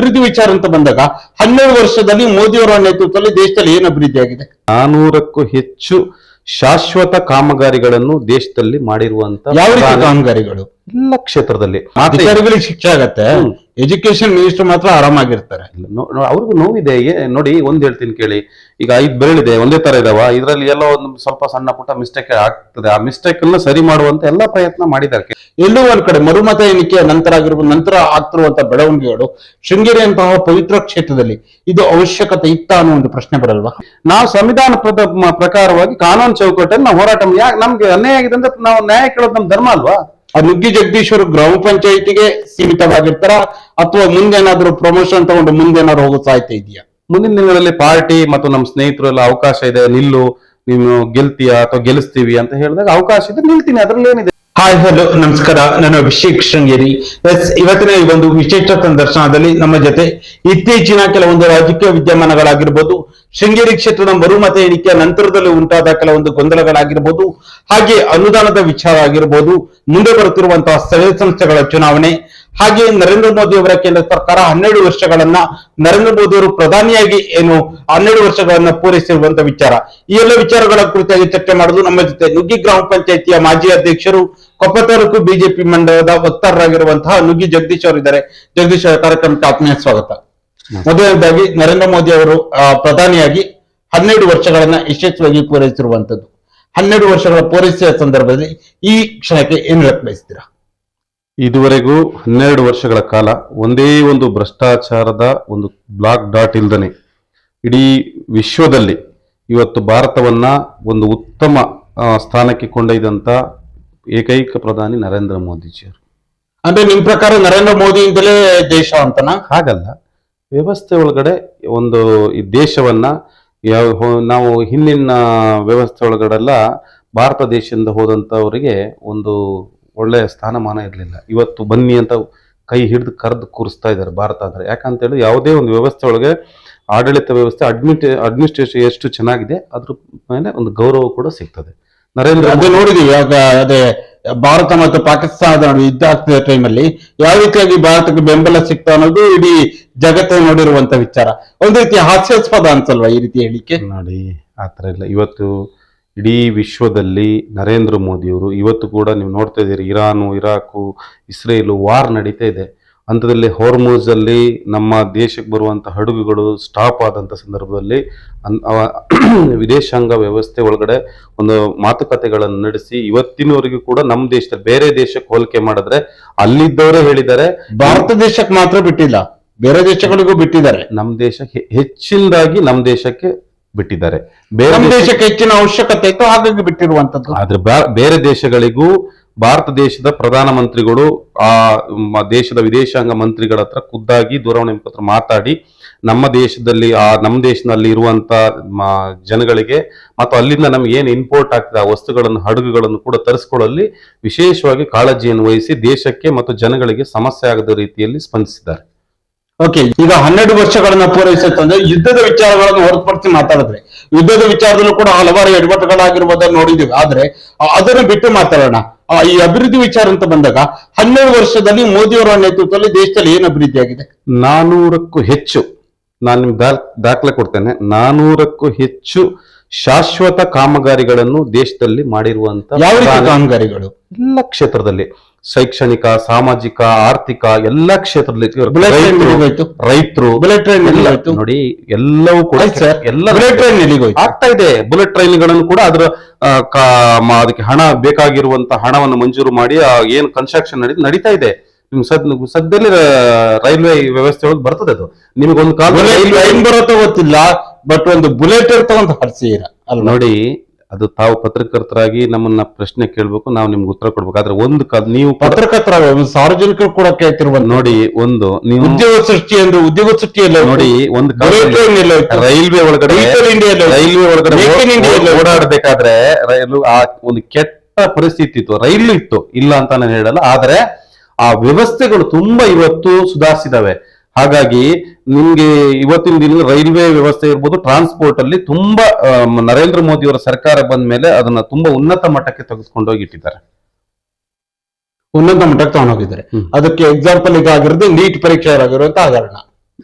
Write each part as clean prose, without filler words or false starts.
ಅಭಿವೃದ್ಧಿ ವಿಚಾರ ಅಂತ ಬಂದಾಗ 12 ವರ್ಷದಲ್ಲಿ ಮೋದಿಯವರ ನೇತೃತ್ವದಲ್ಲಿ ದೇಶದಲ್ಲಿ ಏನು ಅಭಿವೃದ್ಧಿ ಆಗಿದೆ? 400ಕ್ಕೂ ಹೆಚ್ಚು ಶಾಶ್ವತ ಕಾಮಗಾರಿಗಳನ್ನು ದೇಶದಲ್ಲಿ ಮಾಡಿರುವಂತ ಯಾವ ರೀತಿ ಕಾಮಗಾರಿಗಳು? ಎಲ್ಲ ಕ್ಷೇತ್ರದಲ್ಲಿ ಅಧಿಕಾರಿಗಳಿಗೆ ಶಿಕ್ಷೆ ಆಗತ್ತೆ, ಎಜುಕೇಶನ್ ಮಿನಿಸ್ಟರ್ ಮಾತ್ರ ಆರಾಮಾಗಿರ್ತಾರೆ. ಅವ್ರಿಗೂ ನೋವಿದೆ. ನೋಡಿ, ಒಂದ್ ಹೇಳ್ತೀನಿ ಕೇಳಿ. ಈಗ 5 ಬೆರಳಿದೆ, ಒಂದೇ ತರ ಇದಾವ. ಇದ್ರಲ್ಲಿ ಎಲ್ಲೋ ಒಂದು ಸ್ವಲ್ಪ ಸಣ್ಣ ಪುಟ್ಟ ಮಿಸ್ಟೇಕ್ ಆಗ್ತದೆ. ಆ ಮಿಸ್ಟೇಕ್ ಅನ್ನ ಸರಿ ಮಾಡುವಂತ ಎಲ್ಲಾ ಪ್ರಯತ್ನ ಮಾಡಿದ್ದಾರೆ. ಎಲ್ಲೋ ಒಂದ್ ಕಡೆ ಮರುಮತ ಎಣಿಕೆಯ ನಂತರ ಆಗಿರ್ಬೋದು, ನಂತರ ಆಗ್ತಿರುವಂತ ಬೆಳವಣಿಗೆಗಳು ಶೃಂಗೇರಿ ಅಂತಹ ಪವಿತ್ರ ಕ್ಷೇತ್ರದಲ್ಲಿ ಇದು ಅವಶ್ಯಕತೆ ಇತ್ತ ಅನ್ನೋ ಒಂದು ಪ್ರಶ್ನೆ ಬರಲ್ವಾ? ನಾವು ಸಂವಿಧಾನ ಪ್ರಕಾರವಾಗಿ ಕಾನೂನು ಚೌಕಟ್ಟಲ್ಲಿ ನಾವು ಹೋರಾಟ ನಮ್ಗೆ ಅನ್ಯಾಯ ಆಗಿದೆ ಅಂತ ನಾವು ನ್ಯಾಯ ಕೇಳೋದು ನಮ್ ಧರ್ಮ ಅಲ್ವಾ? ಆ ನುಗ್ಗಿ ಜಗದೀಶ್ವರು ಗ್ರಾಮ ಪಂಚಾಯಿತಿಗೆ ಸೀಮಿತವಾಗಿರ್ತಾರ ಅಥವಾ ಮುಂದೇನಾದ್ರೂ ಪ್ರಮೋಷನ್ ತಗೊಂಡು ಮುಂದೇನಾದ್ರು ಹೋಗೋ ಸಾಧ್ಯತೆ ಇದೆಯಾ? ಮುಂದಿನ ದಿನಗಳಲ್ಲಿ ಪಾರ್ಟಿ ಮತ್ತು ನಮ್ಮ ಸ್ನೇಹಿತರೆಲ್ಲ ಅವಕಾಶ ಇದೆ, ನಿಲ್ಲು, ನೀನು ಗೆಲ್ತೀಯಾ ಅಥವಾ ಗೆಲ್ಲಿಸ್ತೀವಿ ಅಂತ ಹೇಳಿದಾಗ ಅವಕಾಶ ಇದೆ, ನಿಲ್ತೀನಿ, ಅದ್ರಲ್ಲಿ ಏನಿದೆ. ಹಾಯ್, ಹಲೋ, ನಮಸ್ಕಾರ. ನಾನು ಅಭಿಷೇಕ್ ಶೃಂಗೇರಿ. ಇವತ್ತಿನ ಈ ಒಂದು ವಿಶೇಷ ಸಂದರ್ಶನದಲ್ಲಿ ನಮ್ಮ ಜೊತೆ ಇತ್ತೀಚಿನ ಕೆಲವೊಂದು ರಾಜಕೀಯ ವಿದ್ಯಮಾನಗಳಾಗಿರ್ಬೋದು, ಶೃಂಗೇರಿ ಕ್ಷೇತ್ರದ ಮರುಮತ ಎಣಿಕೆಯ ನಂತರದಲ್ಲಿ ಉಂಟಾದ ಕೆಲವೊಂದು ಗೊಂದಲಗಳಾಗಿರ್ಬೋದು, ಹಾಗೆ ಅನುದಾನದ ವಿಚಾರ ಆಗಿರ್ಬೋದು, ಮುಂದೆ ಬರುತ್ತಿರುವಂತಹ ಸ್ಥಳೀಯ ಸಂಸ್ಥೆಗಳ ಚುನಾವಣೆ, ಹಾಗೆ ನರೇಂದ್ರ ಮೋದಿ ಅವರ ಕೇಂದ್ರ ಸರ್ಕಾರ 12 ವರ್ಷಗಳನ್ನ ನರೇಂದ್ರ ಮೋದಿ ಅವರು ಪ್ರಧಾನಿಯಾಗಿ 12 ವರ್ಷಗಳನ್ನ ಪೂರೈಸಿರುವಂತಹ ವಿಚಾರ, ಈ ಎಲ್ಲ ವಿಚಾರಗಳ ಕುರಿತಾಗಿ ಚರ್ಚೆ ಮಾಡಲು ನಮ್ಮ ಜೊತೆ ನುಗ್ಗಿ ಗ್ರಾಮ ಪಂಚಾಯಿತಿಯ ಮಾಜಿ ಅಧ್ಯಕ್ಷರು, ಕೊಪ್ಪ ತಾಲೂಕು ಬಿಜೆಪಿ ಮಂಡಲದ ವಕ್ತಾರರಾಗಿರುವಂತಹ ನುಗ್ಗಿ ಜಗದೀಶ್ ಅವರು ಇದ್ದಾರೆ. ಜಗದೀಶ್ ಅವರ ಕಾರ್ಯಕ್ರಮಕ್ಕೆ ಆತ್ಮೀಯ ಸ್ವಾಗತ. ಮೊದಲನೇದಾಗಿ, ನರೇಂದ್ರ ಮೋದಿ ಅವರು ಪ್ರಧಾನಿಯಾಗಿ 12 ವರ್ಷಗಳನ್ನ ಯಶಸ್ವಿಯಾಗಿ ಪೂರೈಸಿರುವಂತದ್ದು. 12 ವರ್ಷಗಳ ಪೂರೈಸಿದ ಸಂದರ್ಭದಲ್ಲಿ ಈ ಕ್ಷಣಕ್ಕೆ ಏನ್ ಹೇಳಕ್ ಬಯಸ್ತೀರಾ? ಇದುವರೆಗೂ 12 ವರ್ಷಗಳ ಕಾಲ ಒಂದೇ ಒಂದು ಭ್ರಷ್ಟಾಚಾರದ ಒಂದು ಬ್ಲಾಕ್ ಡಾಟ್ ಇಲ್ದನೆ ಇಡೀ ವಿಶ್ವದಲ್ಲಿ ಇವತ್ತು ಭಾರತವನ್ನ ಒಂದು ಉತ್ತಮ ಸ್ಥಾನಕ್ಕೆ ಕೊಂಡೊಯ್ದಂತ ಏಕೈಕ ಪ್ರಧಾನಿ ನರೇಂದ್ರ ಮೋದಿಜಿಯವರು. ಅಂದ್ರೆ ನಿಮ್ ಪ್ರಕಾರ ನರೇಂದ್ರ ಮೋದಿಯಿಂದಲೇ ದೇಶ ಅಂತನಾ? ಹಾಗಲ್ಲ, ವ್ಯವಸ್ಥೆ ಒಳಗಡೆ ಒಂದು ಈ ದೇಶವನ್ನ ನಾವು ಹಿಂದಿನ ವ್ಯವಸ್ಥೆ ಒಳಗಡೆಲ್ಲ ಭಾರತ ದೇಶದಿಂದ ಹೋದಂತವರಿಗೆ ಒಂದು ಒಳ್ಳೆ ಸ್ಥಾನಮಾನ ಇರಲಿಲ್ಲ. ಇವತ್ತು ಬನ್ನಿ ಅಂತ ಕೈ ಹಿಡಿದು ಕರೆದು ಕೂರಿಸ್ತಾ ಇದ್ದಾರೆ ಭಾರತ ಅಂದ್ರೆ. ಯಾಕಂತ ಹೇಳಿದ್ರೆ ಯಾವುದೇ ಒಂದು ವ್ಯವಸ್ಥೆ ಒಳಗೆ ಆಡಳಿತ ವ್ಯವಸ್ಥೆ ಅಡ್ಮಿನಿಸ್ಟ್ರೇಷನ್ ಎಷ್ಟು ಚೆನ್ನಾಗಿದೆ ಅದ್ರ ಮೇಲೆ ಒಂದು ಗೌರವ ಕೂಡ ಸಿಗ್ತದೆ. ಅದೇ ನೋಡಿದೀವಿ. ಅದೇ ಭಾರತ ಮತ್ತು ಪಾಕಿಸ್ತಾನದ ನಡುವೆ ಯುದ್ಧ ಆಗ್ತಿದ್ದ ಟೈಮಲ್ಲಿ ಯಾವ ರೀತಿಯಾಗಿ ಭಾರತಕ್ಕೆ ಬೆಂಬಲ ಸಿಗ್ತಾ ಅನ್ನೋದು ಇಡೀ ಜಗತ್ತೇ ನೋಡಿರುವಂತ ವಿಚಾರ. ಒಂದು ರೀತಿ ಹಾಸ್ಯಾಸ್ಪದ ಅನ್ಸಲ್ವಾ ಈ ರೀತಿ ಹೇಳಿಕೆ? ನೋಡಿ, ಆತರ ಇಲ್ಲ. ಇವತ್ತು ಇಡೀ ವಿಶ್ವದಲ್ಲಿ ನರೇಂದ್ರ ಮೋದಿಯವರು ಇವತ್ತು ಕೂಡ ನೀವು ನೋಡ್ತಾ ಇದ್ದೀರಿ, ಇರಾನು, ಇರಾಕು, ಇಸ್ರೇಲು ವಾರ್ ನಡೀತಾ ಇದೆ. ಅಂಥದ್ರಲ್ಲಿ ಹೊರ್ಮುಜ್ ಅಲ್ಲಿ ನಮ್ಮ ದೇಶಕ್ಕೆ ಬರುವಂತ ಹಡಗುಗಳು ಸ್ಟಾಪ್ ಆದಂತ ಸಂದರ್ಭದಲ್ಲಿ ವಿದೇಶಾಂಗ ವ್ಯವಸ್ಥೆ ಒಳಗಡೆ ಒಂದು ಮಾತುಕತೆಗಳನ್ನು ನಡೆಸಿ ಇವತ್ತಿನವರೆಗೂ ಕೂಡ ನಮ್ಮ ದೇಶದಲ್ಲಿ ಬೇರೆ ದೇಶಕ್ಕೆ ಹೋಲಿಕೆ ಮಾಡಿದ್ರೆ ಅಲ್ಲಿದ್ದವರೇ ಹೇಳಿದ್ದಾರೆ, ಭಾರತ ದೇಶಕ್ಕೆ ಮಾತ್ರ ಬಿಟ್ಟಿಲ್ಲ, ಬೇರೆ ದೇಶಗಳಿಗೂ ಬಿಟ್ಟಿದ್ದಾರೆ. ನಮ್ಮ ದೇಶಕ್ಕೆ ಹೆಚ್ಚಿನದಾಗಿ ನಮ್ಮ ದೇಶಕ್ಕೆ ಬಿಟ್ಟಿದ್ದಾರೆ. ಬೇರೆ ದೇಶಕ್ಕೆ ಹೆಚ್ಚಿನ ಅವಶ್ಯಕತೆ ಇತ್ತು, ಹಾಗಾಗಿ ಬಿಟ್ಟಿರುವಂತದ್ದು. ಆದ್ರೆ ಬೇರೆ ದೇಶಗಳಿಗೂ ಭಾರತ ದೇಶದ ಪ್ರಧಾನಮಂತ್ರಿಗಳು ಆ ದೇಶದ ವಿದೇಶಾಂಗ ಮಂತ್ರಿಗಳ ಹತ್ರ ಖುದ್ದಾಗಿ ದೂರವಾಣಿ ಮುಖಾಂತರ ಮಾತಾಡಿ ನಮ್ಮ ದೇಶದಲ್ಲಿ ಇರುವಂತ ಜನಗಳಿಗೆ ಮತ್ತು ಅಲ್ಲಿಂದ ನಮ್ಗೆ ಏನು ಇಂಪೋರ್ಟ್ ಆಗ್ತದೆ ಆ ವಸ್ತುಗಳನ್ನು, ಹಡಗುಗಳನ್ನು ಕೂಡ ತರಿಸ್ಕೊಳ್ಳಲ್ಲಿ ವಿಶೇಷವಾಗಿ ಕಾಳಜಿಯನ್ನು ವಹಿಸಿ ದೇಶಕ್ಕೆ ಮತ್ತು ಜನಗಳಿಗೆ ಸಮಸ್ಯೆ ಆಗದ ರೀತಿಯಲ್ಲಿ ಸ್ಪಂದಿಸಿದ್ದಾರೆ. ಓಕೆ, ಈಗ 12 ವರ್ಷಗಳನ್ನ ಪೂರೈಸುತ್ತಂದ್ರೆ ಯುದ್ಧದ ವಿಚಾರಗಳನ್ನು ಹೊರತುಪಡಿಸಿ ಮಾತಾಡಿದ್ರೆ ಯುದ್ಧದ ವಿಚಾರದಲ್ಲೂ ಕೂಡ ಹಲವಾರು ಎಡವಟ್ಟುಗಳಾಗಿರುವುದನ್ನು ನೋಡಿದ್ದೀವಿ. ಆದ್ರೆ ಅದನ್ನು ಬಿಟ್ಟು ಮಾತಾಡೋಣ. ಈ ಅಭಿವೃದ್ಧಿ ವಿಚಾರ ಅಂತ ಬಂದಾಗ 12 ವರ್ಷದಲ್ಲಿ ಮೋದಿಯವರ ನೇತೃತ್ವದಲ್ಲಿ ದೇಶದಲ್ಲಿ ಏನು ಅಭಿವೃದ್ಧಿ ಆಗಿದೆ? 400ಕ್ಕೂ ಹೆಚ್ಚು, ನಾನು ನಿಮ್ಗೆ ದಾಖಲೆ ಕೊಡ್ತೇನೆ, 400ಕ್ಕೂ ಹೆಚ್ಚು ಶಾಶ್ವತ ಕಾಮಗಾರಿಗಳನ್ನು ದೇಶದಲ್ಲಿ ಮಾಡಿರುವಂತ. ಯಾವ ರೀತಿ ಕಾಮಗಾರಿಗಳು? ಎಲ್ಲ ಕ್ಷೇತ್ರದಲ್ಲಿ, ಶೈಕ್ಷಣಿಕ, ಸಾಮಾಜಿಕ, ಆರ್ಥಿಕ, ಎಲ್ಲಾ ಕ್ಷೇತ್ರದಲ್ಲಿ. ರೈತರು, ಬುಲೆಟ್ ಟ್ರೈನ್ ನೋಡಿ, ಎಲ್ಲವೂ ಕೂಡ ಆಗ್ತಾ ಇದೆ. ಬುಲೆಟ್ ಟ್ರೈನ್ಗಳನ್ನು ಕೂಡ ಅದಕ್ಕೆ ಹಣ ಬೇಕಾಗಿರುವಂತ ಹಣವನ್ನು ಮಂಜೂರು ಮಾಡಿ ಏನು ಕನ್ಸ್ಟ್ರಕ್ಷನ್ ನಡೀತಾ ಇದೆ. ಸದ್ಯದಲ್ಲಿ ರೈಲ್ವೆ ವ್ಯವಸ್ಥೆ ಒಳಗೆ ಬರ್ತದೆ. ಅದು ನಿಮಗೊಂದು ಟ್ರೈನ್ ಬರುತ್ತೋ ಗೊತ್ತಿಲ್ಲ, ಬಟ್ ಒಂದು ಬುಲೆಟ್ ತಗೊಂಡು ಹರಿಸಿರ ಅಲ್ಲ. ನೋಡಿ, ಅದು ತಾವು ಪತ್ರಕರ್ತರಾಗಿ ನಮ್ಮನ್ನ ಪ್ರಶ್ನೆ ಕೇಳ್ಬೇಕು, ನಾವು ನಿಮ್ಗೆ ಉತ್ತರ ಕೊಡ್ಬೇಕು. ಆದ್ರೆ ಒಂದು ನೀವು ಪತ್ರಕರ್ತರ ಸಾರ್ವಜನಿಕರು ಕೂಡ ಕೇಳ್ತಿರುವ ನೋಡಿ, ಒಂದು ನೀವು ಉದ್ಯೋಗ ಸೃಷ್ಟಿಯಲ್ಲಿ ನೋಡಿ, ಒಂದು ರೈಲ್ವೆ ಒಳಗಡೆ ಓಡಾಡಬೇಕಾದ್ರೆ ಒಂದು ಕೆಟ್ಟ ಪರಿಸ್ಥಿತಿ ಇತ್ತು, ರೈಲು ಇತ್ತು, ಇಲ್ಲ ಅಂತ ನಾನು ಹೇಳಲ್ಲ. ಆದ್ರೆ ಆ ವ್ಯವಸ್ಥೆಗಳು ತುಂಬಾ ಇವತ್ತು ಸುಧಾರಿಸಿದಾವೆ. ಹಾಗಾಗಿ ನಿಮ್ಗೆ ಇವತ್ತಿನ ದಿನ ರೈಲ್ವೆ ವ್ಯವಸ್ಥೆ ಇರ್ಬೋದು, ಟ್ರಾನ್ಸ್ಪೋರ್ಟ್ ಅಲ್ಲಿ ತುಂಬಾ ನರೇಂದ್ರ ಮೋದಿ ಅವರ ಸರ್ಕಾರ ಬಂದ ಮೇಲೆ ಅದನ್ನ ತುಂಬಾ ಉನ್ನತ ಮಟ್ಟಕ್ಕೆ ತೆಗೆದುಕೊಂಡೋಗಿಟ್ಟಿದ್ದಾರೆ. ಉನ್ನತ ಮಟ್ಟಕ್ಕೆ ತಗೊಂಡೋಗಿದ್ದಾರೆ. ಅದಕ್ಕೆ ಎಕ್ಸಾಂಪಲ್ ಈಗ ಆಗಿರೋದು ನೀಟ್ ಪರೀಕ್ಷೆ ಆಗಿರುವಂತ ಹಗರಣ.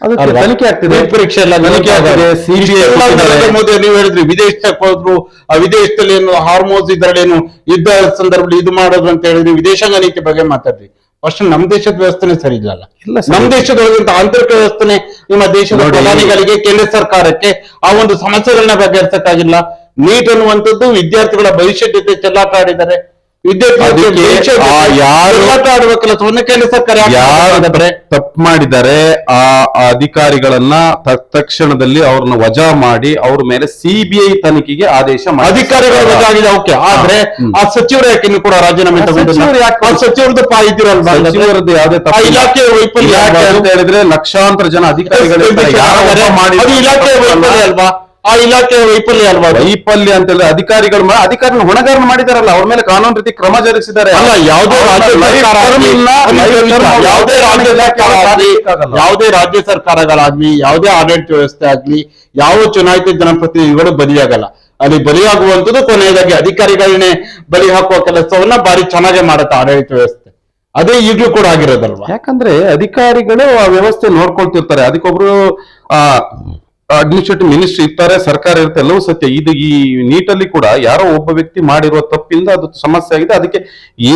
ಅದಕ್ಕೆ ಅಲ್ವಾ? ತನಿಖೆ ಆಗ್ತಿದೆ. ನೀಟ್ ಪರೀಕ್ಷೆ ಎಲ್ಲ ತನಿಖೆ ಆಗ್ತಿದೆ. CBI ಇಷ್ಟೆಲ್ಲ ಕೂತಿದ್ದಾರೆ. ನರೇಂದ್ರ ಮೋದಿ ನೀವು ಹೇಳಿದ್ರಿ ವಿದೇಶಕ್ಕೆ ಹೋದ್ರು, ಆ ವಿದೇಶದಲ್ಲಿ ಏನು ಹಾರ್ಮೋಸ್ ಇದ್ರಲ್ಲೇನು ಯುದ್ಧ ಸಂದರ್ಭದಲ್ಲಿ ಇದು ಮಾಡೋದು ಅಂತ ಹೇಳಿದ್ರಿ, ವಿದೇಶಾಂಗ ನೀತಿ ಬಗ್ಗೆ ಮಾತಾಡ್ರಿ. ಫಸ್ಟ್ ನಮ್ ದೇಶದ ವ್ಯವಸ್ಥೆನೆ ಸರಿ ಇಲ್ಲಲ್ಲ. ಇಲ್ಲ ಸರ್. ನಮ್ ದೇಶದೊಳಗಿಂತ ಆಂತರಿಕ ವ್ಯವಸ್ಥೆನೆ ನಿಮ್ಮ ದೇಶದ ನೋಡಿ. ಪ್ರಧಾನಿಗಳಿಗೆ, ಕೇಂದ್ರ ಸರ್ಕಾರಕ್ಕೆ ಆ ಒಂದು ಸಮಸ್ಯೆಗಳನ್ನ ಬಗೆಹರಿಸಕ್ಕಾಗಿಲ್ಲ. ನೀಟ್ ಅನ್ನುವಂಥದ್ದು ವಿದ್ಯಾರ್ಥಿಗಳ ಭವಿಷ್ಯದ ಜೊತೆ ಚೆಲ್ಲಾಟ ಆಡಿದ್ದಾರೆ. ಅದಕ್ಕೆ ಯಾರು ಆಡುವ ಕೆಲಸವನ್ನ ಕೇಂದ್ರ ಸರ್ಕಾರ ಯಾರು ತಪ್ಪು ಮಾಡಿದ್ದಾರೆ ಆ ಅಧಿಕಾರಿಗಳನ್ನ ತಕ್ಷಣದಲ್ಲಿ ಅವ್ರನ್ನ ವಜಾ ಮಾಡಿ ಅವ್ರ ಮೇಲೆ CBI ತನಿಖೆಗೆ ಆದೇಶ ಮಾಡಿ. ಅಧಿಕಾರಿಗಳ ವಜಾ ಆಗಿದೆ, ಓಕೆ. ಆದ್ರೆ ಆ ಸಚಿವರು ಯಾಕೆ ಇನ್ನು ಕೂಡ ರಾಜೀನಾಮೆ ತಗೊಂಡಿಲ್ಲ? ಆ ಸಚಿವರದ್ದು ಇದಿರಲ್ವಾ? ಸಚಿವರದ್ದು ಯಾವುದೇ ಆ ತಪ್ಪು ಇಲ್ಲ. ಇಲಾಖೆ ವೈಫಲ್ಯ ಇಲಾಖೆ ಅಲ್ವಾ? ಅಂತ ಹೇಳಿದ್ರೆ ಲಕ್ಷಾಂತರ ಜನ ಅಧಿಕಾರಿಗಳಿರ್ತಾರೆ. ಯಾರೋ ಒಬ್ಬ ಮಾಡಿದ ಅದು ಇಲಾಖೆ ವೈಫಲ್ಯ ಅಲ್ವಾ? ಆ ಇಲಾಖೆ ವೈಫಲ್ಯ ಅಲ್ವಾ? ವೈಫಲ್ಯ ಅಂತ ಹೇಳಿದ್ರೆ ಅಧಿಕಾರಿಗಳನ್ನ ಹೊಣೆಗಾರನ ಮಾಡಿದಾರಲ್ಲ, ಅವ್ರ ಮೇಲೆ ಕಾನೂನು ರೀತಿ ಕ್ರಮ ಜರುಗಿಸಿದ್ದಾರೆ. ಅಲ್ಲ, ಯಾವುದೇ ರಾಜ್ಯ ಸರ್ಕಾರ ಆಗ್ಲಿ, ಯಾವುದೇ ರಾಜ್ಯ ಸರ್ಕಾರಗಳಾಗ್ಲಿ, ಯಾವುದೇ ಆಡಳಿತ ವ್ಯವಸ್ಥೆ ಆಗ್ಲಿ, ಯಾವ ಚುನಾಯಿತ ಜನಪ್ರತಿನಿಧಿಗಳು ಬಲಿಯಾಗಲ್ಲ. ಅಲ್ಲಿ ಬಲಿಯಾಗುವಂಥದ್ದು ಕೊನೆಯದಾಗಿ ಅಧಿಕಾರಿಗಳನ್ನೇ ಬಲಿ ಹಾಕುವ ಕೆಲಸವನ್ನ ಬಾರಿ ಚೆನ್ನಾಗಿ ಮಾಡುತ್ತೆ ಆಡಳಿತ ವ್ಯವಸ್ಥೆ. ಅದೇ ಈಗಲೂ ಕೂಡ ಆಗಿರೋದಲ್ವಾ? ಯಾಕಂದ್ರೆ ಅಧಿಕಾರಿಗಳು ಆ ವ್ಯವಸ್ಥೆ ನೋಡ್ಕೊಳ್ತಿರ್ತಾರೆ. ಅದಕ್ಕೊಬ್ರು ಅಡ್ಮಿನಿಸ್ಟ್ರೇಟಿವ್ ಮಿನಿಸ್ಟ್ರಿ ಇರ್ತಾರೆ, ಸರ್ಕಾರ ಇರುತ್ತೆ, ಎಲ್ಲವೂ ಸತ್ಯ. ಇದು ಈ ನೀಟಲ್ಲಿ ಕೂಡ ಯಾರೋ ಒಬ್ಬ ವ್ಯಕ್ತಿ ಮಾಡಿರುವ ತಪ್ಪಿಂದ ಅದು ಸಮಸ್ಯೆ ಆಗಿದೆ. ಅದಕ್ಕೆ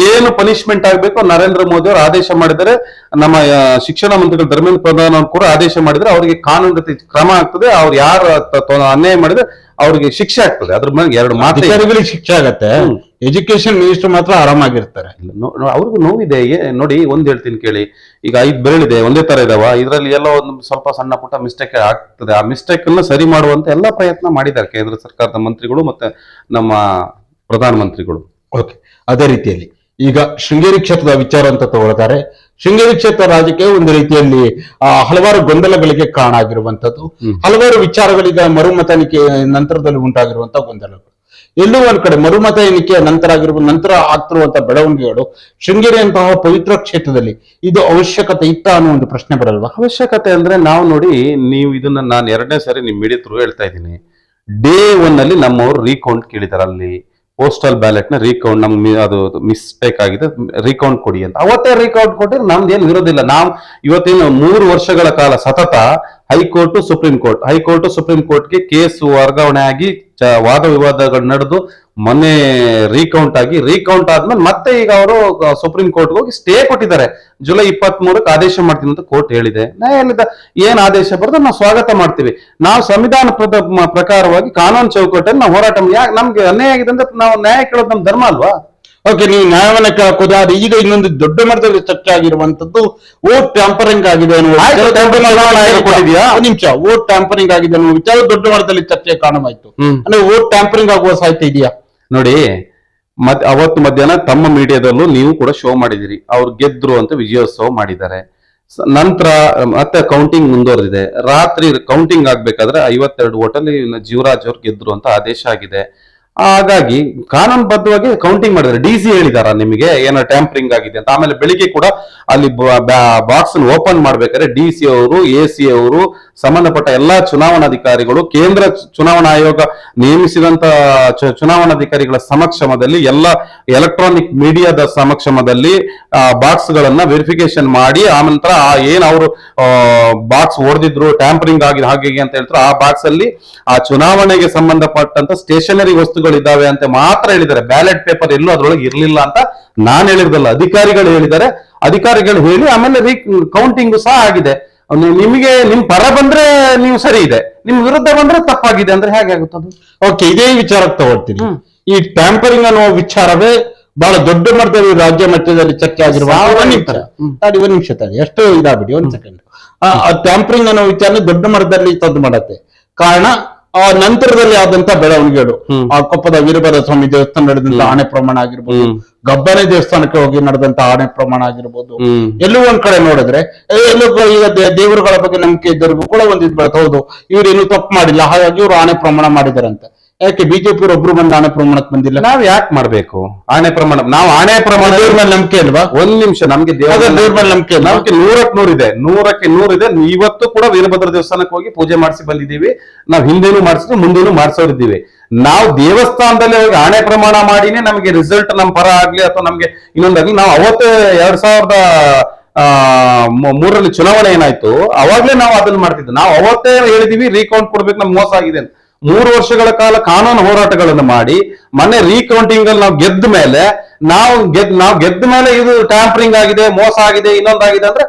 ಏನು ಪನಿಷ್ಮೆಂಟ್ ಆಗ್ಬೇಕು ನರೇಂದ್ರ ಮೋದಿ ಅವರು ಆದೇಶ ಮಾಡಿದರೆ, ನಮ್ಮ ಶಿಕ್ಷಣ ಮಂತ್ರಿಗಳು ಧರ್ಮೇಂದ್ರ ಪ್ರಧಾನ್ ಅವರು ಕೂಡ ಆದೇಶ ಮಾಡಿದ್ರೆ ಅವರಿಗೆ ಕಾನೂನು ರೀತಿ ಕ್ರಮ ಆಗ್ತದೆ. ಅವ್ರು ಯಾರು ಅನ್ಯಾಯ ಮಾಡಿದ್ರೆ ಅವ್ರಿಗೆ ಶಿಕ್ಷೆ ಆಗ್ತದೆ. ಅದ್ರ ಮೇಲೆ ಎರಡು ಮಾತು. ಅಧಿಕಾರಿಗಳಿಗೆ ಶಿಕ್ಷೆ ಆಗತ್ತೆ, ಎಜುಕೇಶನ್ ಮಿನಿಸ್ಟರ್ ಮಾತ್ರ ಆರಾಮಾಗಿರ್ತಾರೆ. ಅವ್ರಿಗೂ ನೋವಿದೆ. ನೋಡಿ, ಒಂದ್ ಹೇಳ್ತೀನಿ ಕೇಳಿ. ಈಗ 5 ಬೆರಳಿದೆ, ಒಂದೇ ತರ ಇದಾವ. ಇದರಲ್ಲಿ ಎಲ್ಲೋ ಒಂದು ಸ್ವಲ್ಪ ಸಣ್ಣ ಪುಟ್ಟ ಮಿಸ್ಟೇಕ್ ಆಗ್ತದೆ. ಆ ಮಿಸ್ಟೇಕ್ ಅನ್ನ ಸರಿ ಮಾಡುವಂತ ಎಲ್ಲಾ ಪ್ರಯತ್ನ ಮಾಡಿದ್ದಾರೆ ಕೇಂದ್ರ ಸರ್ಕಾರದ ಮಂತ್ರಿಗಳು ಮತ್ತೆ ನಮ್ಮ ಪ್ರಧಾನ ಮಂತ್ರಿಗಳು. ಓಕೆ, ಅದೇ ರೀತಿಯಲ್ಲಿ ಈಗ ಶೃಂಗೇರಿ ಕ್ಷೇತ್ರದ ವಿಚಾರ ಅಂತ ತಗೊಳ್ತಾರೆ. ಶೃಂಗೇರಿ ಕ್ಷೇತ್ರ ರಾಜಕೀಯ ಒಂದು ರೀತಿಯಲ್ಲಿ ಹಲವಾರು ಗೊಂದಲಗಳಿಗೆ ಕಾರಣ ಆಗಿರುವಂತದ್ದು, ಹಲವಾರು ವಿಚಾರಗಳೀಗ ಮರುಮತ ಎಣಿಕೆ ನಂತರದಲ್ಲಿ ಉಂಟಾಗಿರುವಂತಹ ಗೊಂದಲಗಳು. ಎಲ್ಲೋ ಒಂದ್ ಕಡೆ ಮರುಮತ ಎಣಿಕೆಯ ನಂತರ ಆಗ್ತಿರುವಂತಹ ಬೆಳವಣಿಗೆಗಳು ಶೃಂಗೇರಿಯಂತಹ ಪವಿತ್ರ ಕ್ಷೇತ್ರದಲ್ಲಿ ಇದು ಅವಶ್ಯಕತೆ ಇತ್ತ ಅನ್ನೋ ಒಂದು ಪ್ರಶ್ನೆ ಬರಲ್ವಾ? ಅವಶ್ಯಕತೆ ಅಂದ್ರೆ ನಾವು ನೋಡಿ, ನೀವು ಇದನ್ನ ನಾನು 2ನೇ ಸಾರಿ ನಿಮ್ ಮೀಡಿಯಾ ಥ್ರೂ ಹೇಳ್ತಾ ಇದ್ದೀನಿ. ಡೇ 1 ಅಲ್ಲಿ ನಮ್ಮವ್ರು ರೀಕೌಂಟ್ ಕೇಳಿದಾರೆ. ಅಲ್ಲಿ ಪೋಸ್ಟಲ್ ಬ್ಯಾಲೆಟ್ ನ ರೀಕೌಂಟ್ ಅದು ಮಿಸ್ಟೇಕ್ ಆಗಿದೆ, ರೀಕೌಂಟ್ ಕೊಡಿ ಅಂತ. ಅವತ್ತೇ ರೀಕೌಂಟ್ ಕೊಟ್ಟಿದ್ರೆ ನಮ್ದು ಏನು ವಿರೋಧಿಲ್ಲ. ನಾವು ಇವತ್ತೇನು 3 ವರ್ಷಗಳ ಕಾಲ ಸತತ ಹೈಕೋರ್ಟ್ ಸುಪ್ರೀಂ ಕೋರ್ಟ್ಗೆ ಕೇಸ್ ವರ್ಗಾವಣೆ ಆಗಿ ವಾದ ವಿವಾದಗಳು ನಡೆದು ಮೊನ್ನೆ ರೀಕೌಂಟ್ ಆದ್ಮೇಲೆ ಮತ್ತೆ ಈಗ ಅವರು ಸುಪ್ರೀಂ ಕೋರ್ಟ್ಗೆ ಹೋಗಿ ಸ್ಟೇ ಕೊಟ್ಟಿದ್ದಾರೆ. ಜುಲೈ 23ಕ್ಕೆ ಆದೇಶ ಮಾಡ್ತೀನಿ ಅಂತ ಕೋರ್ಟ್ ಹೇಳಿದೆ. ನ್ಯಾಯಾಲಯದ ಏನ್ ಆದೇಶ ಬರ್ತದೆ ನಾವು ಸ್ವಾಗತ ಮಾಡ್ತೀವಿ. ನಾವು ಸಂವಿಧಾನ ಪ್ರಕಾರವಾಗಿ ಕಾನೂನು ಚೌಕಟ್ಟಲ್ಲಿ ನಾವು ಹೋರಾಟ ನಮ್ಗೆ ಅನ್ಯಾಯ ಆಗಿದೆ ಅಂದ್ರೆ ನಾವು ನ್ಯಾಯ ಕೇಳೋದು ನಮ್ ಧರ್ಮ ಅಲ್ವಾ? ಓಕೆ, ನೀವು ನ್ಯಾಯವನ್ನ ಕೇಳಕೋದಾದ್ರೆ ಈಗ ಇನ್ನೊಂದು ದೊಡ್ಡ ಮಟ್ಟದಲ್ಲಿ ಚರ್ಚೆ ಆಗಿರುವಂತದ್ದು ವೋಟ್ ಟ್ಯಾಂಪರಿಂಗ್ ಆಗಿದೆ ಅನ್ನುವ ನಿಮಿಷ. ವೋಟ್ ಟ್ಯಾಂಪರಿಂಗ್ ಆಗಿದೆ ಅನ್ನುವ ವಿಚಾರ ದೊಡ್ಡ ಮಟ್ಟದಲ್ಲಿ ಚರ್ಚೆ ಕಾರಣವಾಯ್ತು. ಅಂದ್ರೆ ವೋಟ್ ಟ್ಯಾಂಪರಿಂಗ್ ಆಗುವ ಸಾಧ್ಯತೆ ಇದೆಯಾ? ನೋಡಿ, ಅವತ್ತು ಮಧ್ಯಾಹ್ನ ತಮ್ಮ ಮೀಡಿಯಾದಲ್ಲೂ ನೀವು ಕೂಡ ಶೋ ಮಾಡಿದಿರಿ. ಅವ್ರು ಗೆದ್ರು ಅಂತ ವಿಜಯೋತ್ಸವ ಮಾಡಿದ್ದಾರೆ. ನಂತರ ಮತ್ತೆ ಕೌಂಟಿಂಗ್ ಮುಂದುವರೆದಿದೆ. ರಾತ್ರಿ ಕೌಂಟಿಂಗ್ ಆಗ್ಬೇಕಾದ್ರೆ 52 ಓಟಲ್ಲಿ ಜೀವರಾಜ್ ಅವ್ರು ಗೆದ್ರು ಅಂತ ಆದೇಶ ಆಗಿದೆ. ಹಾಗಾಗಿ ಕಾನೂನುಬದ್ಧವಾಗಿ ಕೌಂಟಿಂಗ್ ಮಾಡಿದ್ದಾರೆ. DC ಹೇಳಿದಾರ ನಿಮಗೆ ಏನೋ ಟ್ಯಾಂಪರಿಂಗ್ ಆಗಿದೆ ಅಂತ? ಆಮೇಲೆ ಬೆಳಿಗ್ಗೆ ಕೂಡ ಅಲ್ಲಿ ಬಾಕ್ಸ್ ಓಪನ್ ಮಾಡ್ಬೇಕಾದ್ರೆ DC ಅವರು, AC ಅವರು, ಸಂಬಂಧಪಟ್ಟ ಎಲ್ಲಾ ಚುನಾವಣಾಧಿಕಾರಿಗಳು, ಕೇಂದ್ರ ಚುನಾವಣಾ ಆಯೋಗ ನೇಮಿಸಿದಂತ ಚುನಾವಣಾಧಿಕಾರಿಗಳ ಸಮಕ್ಷಮದಲ್ಲಿ, ಎಲ್ಲ ಎಲೆಕ್ಟ್ರಾನಿಕ್ ಮೀಡಿಯಾದ ಸಮಕ್ಷಮದಲ್ಲಿ ಬಾಕ್ಸ್ ಗಳನ್ನ ವೆರಿಫಿಕೇಶನ್ ಮಾಡಿ ಆನಂತರ ಏನ್ ಅವರು ಬಾಕ್ಸ್ ಹೊಡೆದಿದ್ರು, ಟ್ಯಾಂಪರಿಂಗ್ ಆಗಿದೆ ಹಾಗೆ ಅಂತ ಹೇಳ್ತಾರೆ, ಆ ಬಾಕ್ಸ್ ಅಲ್ಲಿ ಆ ಚುನಾವಣೆಗೆ ಸಂಬಂಧಪಟ್ಟಂತ ಸ್ಟೇಷನರಿ ವಸ್ತುಗಳಿದ್ದಾವೆ ಅಂತ ಮಾತ್ರ ಹೇಳಿದ್ದಾರೆ. ಬ್ಯಾಲೆಟ್ ಪೇಪರ್ ಎಲ್ಲೂ ಅದ್ರೊಳಗೆ ಇರ್ಲಿಲ್ಲ ಅಂತ ನಾನು ಹೇಳಿರ್ದಲ್ಲ, ಅಧಿಕಾರಿಗಳು ಹೇಳಿದ್ದಾರೆ. ಅಧಿಕಾರಿಗಳು ಹೇಳಿ ಆಮೇಲೆ ಕೌಂಟಿಂಗ್ ಸಹ ಆಗಿದೆ. ನಿಮಗೆ ನಿಮ್ ಪರ ಬಂದ್ರೆ ನೀವು ಸರಿ ಇದೆ, ನಿಮ್ ವಿರುದ್ಧ ಬಂದ್ರೆ ತಪ್ಪಾಗಿದೆ ಅಂದ್ರೆ ಹೇಗೆ ಆಗುತ್ತದು? ಓಕೆ, ಇದೇ ವಿಚಾರಕ್ಕೆ ತಗೊಳ್ತೀನಿ. ಈ ಟ್ಯಾಂಪರಿಂಗ್ ಅನ್ನುವ ವಿಚಾರವೇ ಬಹಳ ದೊಡ್ಡ ಮಟ್ಟದಲ್ಲಿ ರಾಜ್ಯ ಮಟ್ಟದಲ್ಲಿ ಚರ್ಚೆ ಆಗಿರುವ ಒಂದ್ ನಿಮಿಷ ತಡಿ, ಎಷ್ಟು ಇದಾಗ್ಬಿಡಿ, ಒಂದ್ ಸೆಕೆಂಡ್. ಟ್ಯಾಂಪರಿಂಗ್ ಅನ್ನೋ ವಿಚಾರ ದೊಡ್ಡ ಮಟ್ಟದಲ್ಲಿ ತಂದು ಮಾಡತ್ತೆ. ಕಾರಣ ಆ ನಂತರದಲ್ಲಿ ಆದಂತ ಬೆಳವಣಿಗೆಗಳು, ಆ ಕೊಪ್ಪದ ವೀರಭದ್ರ ಸ್ವಾಮಿ ದೇವಸ್ಥಾನ ನಡೆದಂತ ಆಣೆ ಪ್ರಮಾಣ ಆಗಿರ್ಬೋದು, ಗಬ್ಬನೆ ದೇವಸ್ಥಾನಕ್ಕೆ ಹೋಗಿ ನಡೆದಂತ ಆಣೆ ಪ್ರಮಾಣ ಆಗಿರ್ಬೋದು, ಎಲ್ಲೂ ಒಂದ್ ಕಡೆ ನೋಡಿದ್ರೆ ಎಲ್ಲೂ ಈಗ ದೇವರುಗಳ ಬಗ್ಗೆ ನಂಬಿಕೆ ಇದ್ದವರಿಗೂ ಕೂಡ ಒಂದ್ ಇದ್ ಬರುತ್ತೆ, ಹೌದು ಇವ್ರೇನು ತಪ್ಪು ಮಾಡಿಲ್ಲ ಹಾಗಾಗಿ ಇವ್ರು ಆಣೆ ಪ್ರಮಾಣ ಮಾಡಿದಾರೆ ಅಂತ. ಯಾಕೆ ಬಿಜೆಪಿ ಒಬ್ರು ಬಂದು ಆಣೆ ಪ್ರಮಾಣಕ್ಕೆ ಬಂದಿಲ್ಲ? ನಾವ್ ಯಾಕೆ ಮಾಡ್ಬೇಕು ಆಣೆ ಪ್ರಮಾಣ? ನಾವು ಆಣೆ ಪ್ರಮಾಣ ದೇವ್ರ ಮೇಲೆ ನಂಬಿಕೆ ಇಲ್ವಾ? ಒಂದ್ ನಿಮಿಷ, ನಮ್ಗೆ ದೇವ್ರ ಮೇಲೆ ನಂಬಿಕೆ 100ಕ್ಕೆ 100 ಇದೆ, 100ಕ್ಕೆ 100 ಇದೆ. ಇವತ್ತು ಕೂಡ ವೀರಭದ್ರ ದೇವಸ್ಥಾನಕ್ಕೆ ಹೋಗಿ ಪೂಜೆ ಮಾಡಿಸಿ ಬಂದಿದ್ದೀವಿ. ನಾವ್ ಹಿಂದೆನೂ ಮಾಡಿಸಿದ್ವಿ, ಮುಂದೆನೂ ಮಾಡಿಸೋರಿದ್ದೀವಿ. ನಾವು ದೇವಸ್ಥಾನದಲ್ಲಿ ಹೋಗಿ ಆಣೆ ಪ್ರಮಾಣ ಮಾಡಿನೇ ನಮಗೆ ರಿಸಲ್ಟ್ ನಮ್ ಪರ ಆಗ್ಲಿ ಅಥವಾ ನಮ್ಗೆ ಇನ್ನೊಂದಾಗ್ಲಿ ನಾವು ಅವತ್ತೇ ಮೂರರಲ್ಲಿ ಚುನಾವಣೆ ಏನಾಯ್ತು ಅವಾಗ್ಲೇ ನಾವು ಅದನ್ನ ಮಾಡ್ತಿದ್ವಿ. ನಾವು ಅವತ್ತೇ ಹೇಳಿದೀವಿ ರೀಕೌಂಟ್ ಕೊಡ್ಬೇಕು, ನಮ್ಗೆ ಮೋಸ ಆಗಿದೆ ಅಂತ. 3 ವರ್ಷಗಳ ಕಾಲ ಕಾನೂನು ಹೋರಾಟಗಳನ್ನು ಮಾಡಿ ಮೊನ್ನೆ ರೀಕೌಂಟಿಂಗ್ ಅಲ್ಲಿ ನಾವು ಗೆದ್ದ ಮೇಲೆ ನಾವು ಗೆದ್ದ ಮೇಲೆ ಇದು ಟ್ಯಾಂಪರಿಂಗ್ ಆಗಿದೆ, ಮೋಸ ಆಗಿದೆ, ಇನ್ನೊಂದಾಗಿದೆ ಅಂದ್ರೆ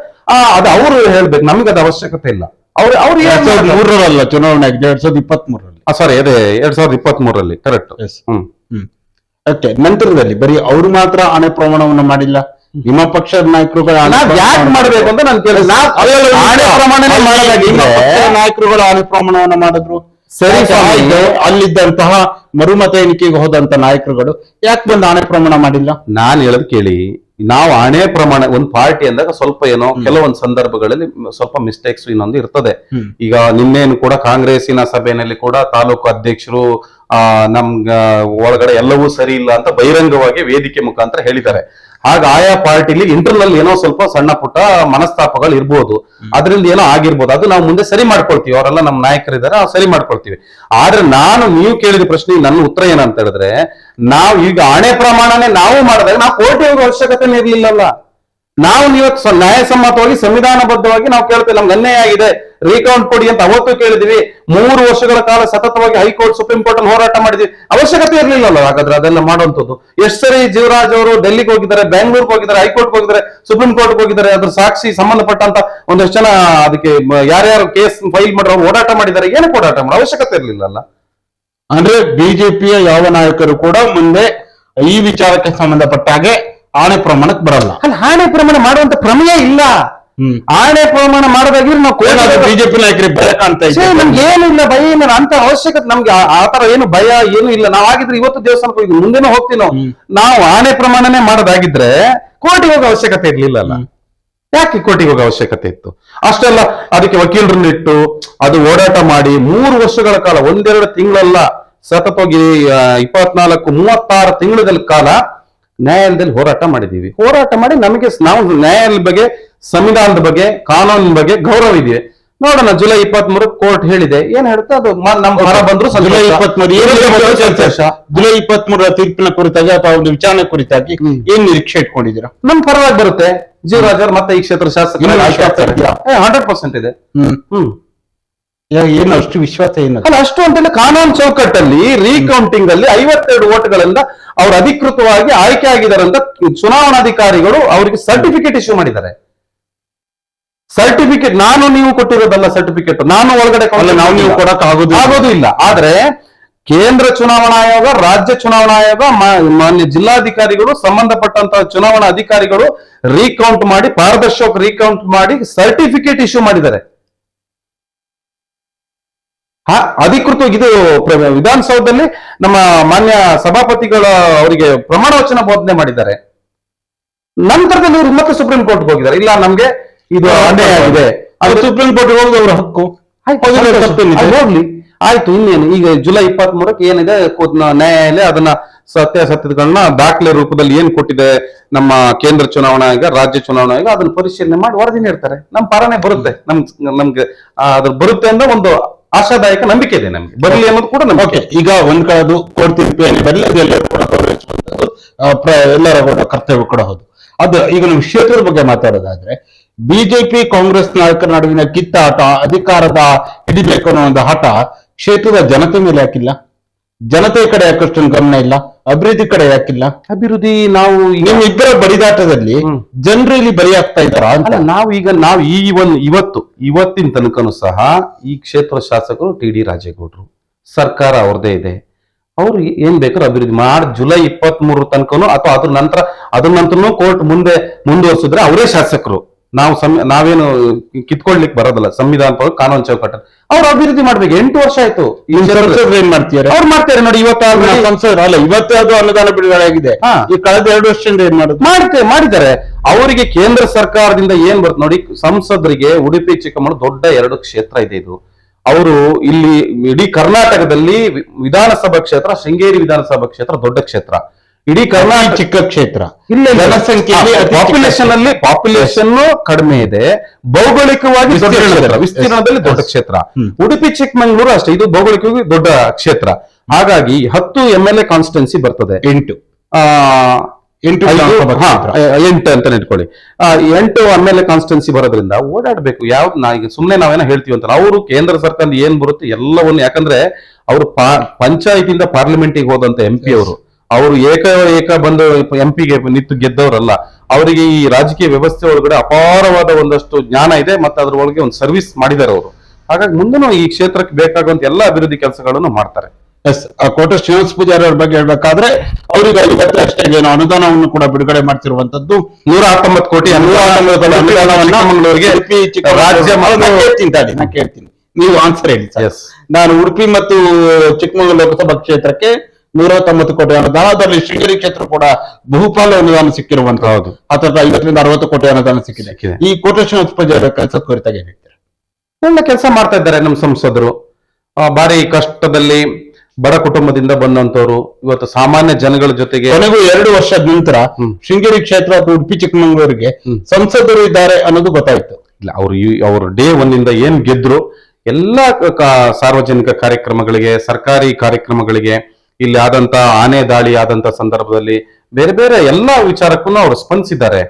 ಅದು ಅವರು ಹೇಳ್ಬೇಕು, ನಮ್ಗೆ ಅದು ಅವಶ್ಯಕತೆ ಇಲ್ಲ. ಅವ್ರು 2003 ಚುನಾವಣೆ ಆಗಿದೆ 2023 ಸಾರಿ ಅದೇ 2023 ಕರೆಕ್ಟ್. ಓಕೆ. ನಂತರದಲ್ಲಿ ಬರೀ ಅವರು ಮಾತ್ರ ಆಣೆ ಪ್ರಮಾಣವನ್ನು ಮಾಡಿಲ್ಲ, ನಿಮ್ಮ ಪಕ್ಷದ ನಾಯಕರುಗಳು ಯಾಕೆ ಮಾಡ್ಬೇಕು ಅಂತ ನಾನು ಕೇಳಿದೆ. ಆಣೆ ಪ್ರಮಾಣನೇ ನಾಯಕರುಗಳು ಆಣೆ ಪ್ರಮಾಣವನ್ನು ಮಾಡಿದ್ರು, ಸರಿ. ಅಲ್ಲಿದ್ದಂತಹ ಮರುಮತ ಎಣಿಕೆಗೆ ಹೋದಂತ ನಾಯಕರುಗಳು ಯಾಕೆ ಬಂದು ಆಣೆ ಪ್ರಮಾಣ ಮಾಡಿಲ್ಲ? ನಾನ್ ಹೇಳದ್ ಕೇಳಿ, ನಾವು ಆಣೆ ಪ್ರಮಾಣ ಒಂದ್ ಪಾರ್ಟಿ ಅಂದಾಗ ಸ್ವಲ್ಪ ಏನೋ ಕೆಲವೊಂದು ಸಂದರ್ಭಗಳಲ್ಲಿ ಸ್ವಲ್ಪ ಮಿಸ್ಟೇಕ್ಸ್ ಇನ್ನೊಂದು ಇರ್ತದೆ. ಈಗ ನಿನ್ನೇನು ಕೂಡ ಕಾಂಗ್ರೆಸ್ಸಿನ ಸಭೆಯಲ್ಲಿ ಕೂಡ ತಾಲೂಕು ಅಧ್ಯಕ್ಷರು ನಮ್ಗ ಒಳಗಡೆ ಎಲ್ಲವೂ ಸರಿ ಇಲ್ಲ ಅಂತ ಬಹಿರಂಗವಾಗಿ ವೇದಿಕೆ ಮುಖಾಂತರ ಹೇಳಿದ್ದಾರೆ. ಆಗ ಆಯಾ ಪಾರ್ಟಿಲಿ ಇಂಟರ್ನಲ್ ಏನೋ ಸ್ವಲ್ಪ ಸಣ್ಣ ಪುಟ್ಟ ಮನಸ್ತಾಪಗಳು ಇರ್ಬೋದು, ಅದ್ರಿಂದ ಏನೋ ಆಗಿರ್ಬೋದು. ಅದು ನಾವು ಮುಂದೆ ಸರಿ ಮಾಡ್ಕೊಳ್ತೀವಿ, ಅವರೆಲ್ಲ ನಮ್ಮ ನಾಯಕರಿದ್ದಾರೆ, ಸರಿ ಮಾಡ್ಕೊಳ್ತೀವಿ. ಆದ್ರೆ ನೀವು ಕೇಳಿದ ಪ್ರಶ್ನೆ ನನ್ನ ಉತ್ತರ ಏನಂತ ಹೇಳಿದ್ರೆ, ನಾವು ಈಗ ಆಣೆ ಪ್ರಮಾಣನೇ ನಾವು ಮಾಡಿದಾಗ ನಾವು ಕೋರ್ಟ್ ಹೋಗೋ ಅವಶ್ಯಕತೆ ಇರ್ಲಿಲ್ಲಲ್ಲ. ನಾವು ಇವತ್ತು ನ್ಯಾಯಸಮ್ಮತವಾಗಿ ಸಂವಿಧಾನಬದ್ಧವಾಗಿ ನಾವು ಕೇಳ್ತೇವೆ, ನಮ್ಗೆ ಅನ್ಯಾಯ ಆಗಿದೆ, ರೀಕೌಂಟ್ ಕೊಡಿ ಅಂತ ಅವತ್ತು ಕೇಳಿದ್ವಿ. 3 ವರ್ಷಗಳ ಕಾಲ ಸತತವಾಗಿ ಹೈಕೋರ್ಟ್, ಸುಪ್ರೀಂ ಕೋರ್ಟ್ ಅಲ್ಲಿ ಹೋರಾಟ ಮಾಡಿದ್ವಿ, ಅವಶ್ಯಕತೆ ಇರ್ಲಿಲ್ಲಲ್ಲ ಹಾಗಾದ್ರೆ ಅದೆಲ್ಲ ಮಾಡುವಂಥದ್ದು. ಎಷ್ಟು ಸರಿ ಜೀವರಾಜ್ ಅವರು ಡೆಲ್ಲಿಗೆ ಹೋಗಿದ್ದಾರೆ, ಬೆಂಗಳೂರಿಗೆ ಹೋಗಿದ್ದಾರೆ, ಹೈಕೋರ್ಟ್ ಹೋಗಿದ್ದಾರೆ, ಸುಪ್ರೀಂ ಕೋರ್ಟ್ ಹೋಗಿದ್ದಾರೆ, ಅದ್ರ ಸಾಕ್ಷಿ ಸಂಬಂಧಪಟ್ಟಂತ ಒಂದಷ್ಟು ಜನ ಅದಕ್ಕೆ ಯಾರ್ಯಾರು ಕೇಸ್ ಫೈಲ್ ಮಾಡಿರೋ ಹೋರಾಟ ಮಾಡಿದ್ದಾರೆ. ಏನಕ್ಕೆ ಹೋರಾಟ ಮಾಡೋ ಅವಶ್ಯಕತೆ ಇರ್ಲಿಲ್ಲಲ್ಲ. ಅಂದ್ರೆ ಬಿಜೆಪಿಯ ಯಾವ ನಾಯಕರು ಕೂಡ ಮುಂದೆ ಈ ವಿಚಾರಕ್ಕೆ ಸಂಬಂಧಪಟ್ಟ ಹಾಗೆ ಆಣೆ ಪ್ರಮಾಣಕ್ಕೆ ಬರಲ್ಲ. ಅಲ್ಲ, ಆಣೆ ಪ್ರಮಾಣ ಮಾಡುವಂತ ಪ್ರಮೇಯ ಇಲ್ಲ. ಆಣೆ ಪ್ರಮಾಣ ಮಾಡೋದಾಗಿದ್ರೆ ನಾವು ಬಿಜೆಪಿ ನಾಯಕರಿಗೆ ಭಯ ಕಾಣ್ತಾ ಇದ್ದೀವಿ. ನಮ್ಗೆ ಏನಿಲ್ಲ, ಭಯ ಏನಿಲ್ಲ ಅಂತ ಅವಶ್ಯಕತೆ ನಮ್ಗೆ ಆತರ ಏನು ಭಯ ಏನು ಇಲ್ಲ. ನಾವಾಗಿದ್ರೆ ಇವತ್ತು ದೇವಸ್ಥಾನಕ್ಕೆ ಹೋಗಿದ್ವಿ, ಮುಂದೆನೂ ಹೋಗ್ತೀವಿ ನಾವು ಆಣೆ ಪ್ರಮಾಣನೇ ಮಾಡೋದಾಗಿದ್ರೆ ಕೋರ್ಟಿಗೆ ಹೋಗೋ ಅವಶ್ಯಕತೆ ಇರ್ಲಿಲ್ಲಲ್ಲ. ಯಾಕೆ ಕೋರ್ಟಿಗೆ ಹೋಗೋ ಅವಶ್ಯಕತೆ ಇತ್ತು? ಅಷ್ಟೆಲ್ಲ ಅದಕ್ಕೆ ವಕೀಲರನ್ನ ಇಟ್ಟು ಅದು ಓಡಾಟ ಮಾಡಿ 3 ವರ್ಷಗಳ ಕಾಲ, 1-2 ತಿಂಗಳಲ್ಲ, ಸತತವಾಗಿ 24-36 ತಿಂಗಳ ಕಾಲ ನ್ಯಾಯಾಲಯದಲ್ಲಿ ಹೋರಾಟ ಮಾಡಿದೀವಿ. ಹೋರಾಟ ಮಾಡಿ ನಮಗೆ ನಾವು ನ್ಯಾಯಾಲಯದ ಬಗ್ಗೆ, ಸಂವಿಧಾನದ ಬಗ್ಗೆ, ಕಾನೂನಿನ ಬಗ್ಗೆ ಗೌರವ ಇದೆ. ನೋಡೋಣ, ಜುಲೈ 23 ಕೋರ್ಟ್ ಹೇಳಿದೆ, ಏನ್ ಹೇಳುತ್ತೆ ಅದು ನಮ್ಮ ಹೊರ ಬಂದ್ರು. ಜುಲೈ 23 ತೀರ್ಪಿನ ಕುರಿತಾಗಿ ಅಥವಾ ಒಂದು ವಿಚಾರಣೆ ಕುರಿತಾಗಿ ಏನ್ ನಿರೀಕ್ಷೆ ಇಟ್ಕೊಂಡಿದ್ದೀರಾ? ನಮ್ ಪರವಾಗಿ ಬರುತ್ತೆ. ಜೀವರಾಜ್ ಅವರು ಮತ್ತೆ ಈ ಕ್ಷೇತ್ರ ಶಾಸಕ 100% ಇದೆ. ಏನು ಅಷ್ಟು ವಿಶ್ವಾಸ ಏನು? ಅಲ್ಲ, ಅಷ್ಟು ಅಂತೆಲ್ಲ ಕಾನೂನು ಚೌಕಟ್ಟಲ್ಲಿ ರೀಕೌಂಟಿಂಗ್ ಅಲ್ಲಿ 52 ಓಟ್ಗಳಿಂದ ಅವ್ರು ಅಧಿಕೃತವಾಗಿ ಆಯ್ಕೆ ಆಗಿದ್ದಾರೆ ಅಂತ ಚುನಾವಣಾಧಿಕಾರಿಗಳು ಅವರಿಗೆ ಸರ್ಟಿಫಿಕೇಟ್ ಇಶ್ಯೂ ಮಾಡಿದ್ದಾರೆ. ಸರ್ಟಿಫಿಕೇಟ್ ನಾನು ನೀವು ಕೊಟ್ಟಿರೋದಲ್ಲ, ಸರ್ಟಿಫಿಕೇಟ್ ನಾನು ಒಳಗಡೆ ನಾವು ನೀವು ಕೊಡಕ್ ಆಗೋದು ಇಲ್ಲ. ಆದ್ರೆ ಕೇಂದ್ರ ಚುನಾವಣಾ ಆಯೋಗ, ರಾಜ್ಯ ಚುನಾವಣಾ ಆಯೋಗ, ಮಾನ್ಯ ಜಿಲ್ಲಾಧಿಕಾರಿಗಳು, ಸಂಬಂಧಪಟ್ಟಂತಹ ಚುನಾವಣಾ ಅಧಿಕಾರಿಗಳು ರೀಕೌಂಟ್ ಮಾಡಿ, ಪಾರದರ್ಶಕ ರೀಕೌಂಟ್ ಮಾಡಿ ಸರ್ಟಿಫಿಕೇಟ್ ಇಶ್ಯೂ ಮಾಡಿದ್ದಾರೆ. ಅಧಿಕೃತ ಇದು ವಿಧಾನಸೌಧದಲ್ಲಿ ನಮ್ಮ ಮಾನ್ಯ ಸಭಾಪತಿಗಳ ಅವರಿಗೆ ಪ್ರಮಾಣ ವಚನ ಬೋಧನೆ ಮಾಡಿದ್ದಾರೆ. ನಂತರದಲ್ಲಿ ಇವರು ಮತ್ತೆ ಸುಪ್ರೀಂ ಕೋರ್ಟ್ ಹೋಗಿದ್ದಾರೆ, ಇಲ್ಲ ನಮ್ಗೆ ಇದು ಅನ್ಯಾಯ ಆಗಿದೆ, ಅದು ಸುಪ್ರೀಂ ಕೋರ್ಟ್ ಹೋಗೋದು ಅವರ ಹಕ್ಕು, ಹೋಗ್ಲಿ, ಆಯ್ತು. ಇನ್ನೇನು, ಈಗ ಜುಲೈ 23 ಏನಿದೆ ನ್ಯಾಯಾಲಯ ಅದನ್ನ ಸತ್ಯಾಸತ್ಯಗಳನ್ನ ದಾಖಲೆ ರೂಪದಲ್ಲಿ ಏನ್ ಕೊಟ್ಟಿದೆ ನಮ್ಮ ಕೇಂದ್ರ ಚುನಾವಣಾ ಆಯೋಗ, ರಾಜ್ಯ ಚುನಾವಣಾ ಆಯೋಗ, ಅದನ್ನ ಪರಿಶೀಲನೆ ಮಾಡಿ ವರದಿ ನೀಡ್ತಾರೆ. ನಮ್ ಪಾಲನೆ ಬರುತ್ತೆ, ನಮ್ಗೆ ಅದ್ರ ಬರುತ್ತೆ ಅನ್ನೋ ಒಂದು ಆಶಾದಾಯಕ ನಂಬಿಕೆ ಇದೆ ನಮ್ಗೆ, ಬರಲಿ ಅನ್ನೋದು ಕೂಡ ನಂಬಿಕೆ. ಈಗ ಒಂದ್ ಕಡೆದು ಕೋರ್ಟ್ ತೀರ್ಪು ಬರಲಿ, ಅದೆಲ್ಲರೂ ಕೂಡ ಗೌರವಿಸುವಂತದ್ದು ಎಲ್ಲರ ಕೂಡ ಕರ್ತವ್ಯ ಕೂಡ ಹೌದು. ಅದು ಈಗ ನಮ್ಮ ಕ್ಷೇತ್ರದ ಬಗ್ಗೆ ಮಾತಾಡೋದಾದ್ರೆ, ಬಿಜೆಪಿ ಕಾಂಗ್ರೆಸ್ ನಾಯಕರ ನಡುವಿನ ಕಿತ್ತಾಟ, ಅಧಿಕಾರದ ಹಿಡಿಬೇಕು ಅನ್ನೋ ಒಂದು ಹಠ ಕ್ಷೇತ್ರದ ಜನತೆ ಮೇಲೆ ಯಾಕಿಲ್ಲ? ಜನತೆ ಕಡೆ ಯಾಕಷ್ಟೊಂದು ಗಮನ ಇಲ್ಲ, ಅಭಿವೃದ್ಧಿ ಕಡೆ ಯಾಕಿಲ್ಲ? ಅಭಿವೃದ್ಧಿ ನಾವು ನಿಮ್ಮಿಬ್ಬರ ಬಡಿದಾಟದಲ್ಲಿ ಜನರು ಇಲ್ಲಿ ಬಲಿಯಾಗ್ತಾ ಇದ್ದಾರ ಅಂತ. ನಾವು ಇವತ್ತಿನ ತನಕನೂ ಸಹ ಈ ಕ್ಷೇತ್ರ ಶಾಸಕರು TD ರಾಜೇಗೌಡರು, ಸರ್ಕಾರ ಅವ್ರದೇ ಇದೆ, ಅವ್ರು ಏನ್ ಬೇಕಾದ್ರೂ ಅಭಿವೃದ್ಧಿ ಮಾಡಿ ಜುಲೈ 23 ತನಕನೂ ಅಥವಾ ಅದ್ರ ನಂತರನೂ ಕೋರ್ಟ್ ಮುಂದುವರ್ಸಿದ್ರೆ ಅವರೇ ಶಾಸಕರು. ನಾವೇನು ಕಿತ್ಕೊಳ್ಲಿಕ್ಕೆ ಬರೋದಲ್ಲ, ಸಂವಿಧಾನ ಕಾನೂನು ಚೌಕಟ್ಟು ಅವ್ರು ಅಭಿವೃದ್ಧಿ ಮಾಡ್ಬೇಕು. 8 ವರ್ಷ ಆಯ್ತು. ಏನ್ ಮಾಡ್ತಾರೆ? ಅವ್ರು ಮಾಡ್ತಾರೆ ನೋಡಿ. ಇವತ್ತೇ ಅದು ಅನುದಾನ ಬಿಡುಗಡೆ ಆಗಿದೆ. ಈ ಕಳೆದ 2 ವರ್ಷದಿಂದ ಏನ್ ಮಾಡಿದ್ದಾರೆ. ಅವರಿಗೆ ಕೇಂದ್ರ ಸರ್ಕಾರದಿಂದ ಏನ್ ಬರುತ್ತೆ ನೋಡಿ, ಸಂಸದರಿಗೆ ಉಡುಪಿ ಚಿಕ್ಕಮಗಳೂರು ದೊಡ್ಡ 2 ಕ್ಷೇತ್ರ ಇದೆ. ಇದು ಅವರು ಇಲ್ಲಿ ಇಡೀ ಕರ್ನಾಟಕದಲ್ಲಿ ವಿಧಾನಸಭಾ ಕ್ಷೇತ್ರ, ಶೃಂಗೇರಿ ವಿಧಾನಸಭಾ ಕ್ಷೇತ್ರ ದೊಡ್ಡ ಕ್ಷೇತ್ರ, ಇಡೀ ಕರ್ನಾಟಕ ಚಿಕ್ಕ ಕ್ಷೇತ್ರ. ಇಲ್ಲ, ಜನಸಂಖ್ಯೆ ಪಾಪ್ಯುಲೇಷನ್ ಕಡಿಮೆ ಇದೆ, ಭೌಗೋಳಿಕವಾಗಿ ವಿಸ್ತೀರ್ಣದಲ್ಲಿ ದೊಡ್ಡ ಕ್ಷೇತ್ರ. ಉಡುಪಿ ಚಿಕ್ಕಮಗಳೂರು ಅಷ್ಟೇ, ಇದು ಭೌಗೋಳಿಕವಾಗಿ ದೊಡ್ಡ ಕ್ಷೇತ್ರ. ಹಾಗಾಗಿ 10 MLA ಕಾನ್ಸ್ಟಿಟ್ಯೂನ್ಸಿ ಬರ್ತದೆ. 8 ಎಂಟು ಐದು, ವಿಧಾನಸಭಾ ಹಾ, ಕ್ಷೇತ್ರ. 8 ಅಂತ ಇಟ್ಕೊಳ್ಳಿ. 8 ಆಮೇಲೆ ಕಾನ್ಸ್ಟಿಟ್ಯೂನ್ಸಿ ಬರೋದ್ರಿಂದ ಓಡಾಡ್ಬೇಕು. ಯಾವ್ದು ಈಗ ಸುಮ್ನೆ ನಾವೇನೋ ಹೇಳ್ತೀವಿ ಅಂತ ಅವರು ಕೇಂದ್ರ ಸರ್ಕಾರ ಏನ್ ಬರುತ್ತೆ ಎಲ್ಲವನ್ನು, ಯಾಕಂದ್ರೆ ಅವರು ಪಂಚಾಯತಿಂದ ಪಾರ್ಲಿಮೆಂಟಿಗೆ ಹೋದಂತ MP ಅವರು ಏಕ ಬಂದು MP ಗೆ ನಿಂತು ಗೆದ್ದವರಲ್ಲ. ಅವರಿಗೆ ಈ ರಾಜಕೀಯ ವ್ಯವಸ್ಥೆ ಒಳಗಡೆ ಅಪಾರವಾದ ಒಂದಷ್ಟು ಜ್ಞಾನ ಇದೆ, ಮತ್ತೆ ಅದ್ರ ಒಳಗೆ ಒಂದು ಸರ್ವಿಸ್ ಮಾಡಿದ್ದಾರೆ ಅವರು. ಹಾಗಾಗಿ ಮುಂದೆನೂ ಈ ಕ್ಷೇತ್ರಕ್ಕೆ ಬೇಕಾಗುವಂತ ಎಲ್ಲಾ ಅಭಿವೃದ್ಧಿ ಕೆಲಸಗಳನ್ನು ಮಾಡ್ತಾರೆ. ಎಸ್, ಕೋಟ ಶ್ರೀನಿವಾಸ ಪೂಜಾರಿ ಅವ್ರ ಬಗ್ಗೆ ಹೇಳ್ಬೇಕಾದ್ರೆ ಅವರಿಗೆ ಅಷ್ಟೇ ಏನು ಅನುದಾನವನ್ನು ಕೂಡ ಬಿಡುಗಡೆ ಮಾಡ್ತಿರುವಂತದ್ದು 119 ಕೋಟಿ ಅನುದಾನವನ್ನ ಚಿಕ್ಕಮಗಳೂರಿಗೆ ಉಡುಪಿ, ರಾಜ್ಯ ನಾನು ಕೇಳ್ತೀನಿ, ನೀವು ಆನ್ಸರ್ ಹೇಳಿ ಸರ್. Yes. ನಾನು ಉಡುಪಿ ಮತ್ತು ಚಿಕ್ಕಮಗಳೂರು ಲೋಕಸಭಾ ಕ್ಷೇತ್ರಕ್ಕೆ 119 ಕೋಟಿ ಅನುದಾನ, ಅದರಲ್ಲಿ ಶೃಂಗೇರಿ ಕ್ಷೇತ್ರ ಕೂಡ ಬಹುಪಾಲು ಅನುದಾನ ಸಿಕ್ಕಿರುವಂತ, ಹೌದು. 50-60 ಕೋಟಿ ಅನುದಾನ ಸಿಕ್ಕಿದೆ. ಸಿಕ್ಕಿದೆ. ಈ ಕೋಟ ಶ್ರೀನಿವಾಸ ಪೂಜಾರಿ ಕೆಲಸ ಕುರಿತಾಗಿ ಏನ್ ಹೇಳ್ತೀರಾ? ಒಳ್ಳೆ ಕೆಲಸ ಮಾಡ್ತಾ ಇದ್ದಾರೆ ನಮ್ಮ ಸಂಸದರು. ಬಾರಿ ಕಷ್ಟದಲ್ಲಿ ಬಡ ಕುಟುಂಬದಿಂದ ಬಂದಂತವ್ರು ಇವತ್ತು ಸಾಮಾನ್ಯ ಜನಗಳ ಜೊತೆಗೆ ಕೊನೆಗೂ 2 ವರ್ಷದ ನಂತರ ಶೃಂಗೇರಿ ಕ್ಷೇತ್ರ ಅಥವಾ ಉಡುಪಿ ಚಿಕ್ಕಮಗಳೂರಿಗೆ ಸಂಸದರು ಇದ್ದಾರೆ ಅನ್ನೋದು ಗೊತ್ತಾಯ್ತು. ಇಲ್ಲ, ಅವರು ಡೇ 1 ಇಂದ ಏನ್ ಗೆದ್ರು ಎಲ್ಲಾ ಸಾರ್ವಜನಿಕ ಕಾರ್ಯಕ್ರಮಗಳಿಗೆ, ಸರ್ಕಾರಿ ಕಾರ್ಯಕ್ರಮಗಳಿಗೆ, ಇಲ್ಲಿ ಆದಂತ ಆನೆ ದಾಳಿ ಆದಂತ ಸಂದರ್ಭದಲ್ಲಿ ಬೇರೆ ಬೇರೆ ಎಲ್ಲಾ ವಿಚಾರಕ್ಕೂ ಅವರು ಸ್ಪಂದಿಸಿದ್ದಾರೆ.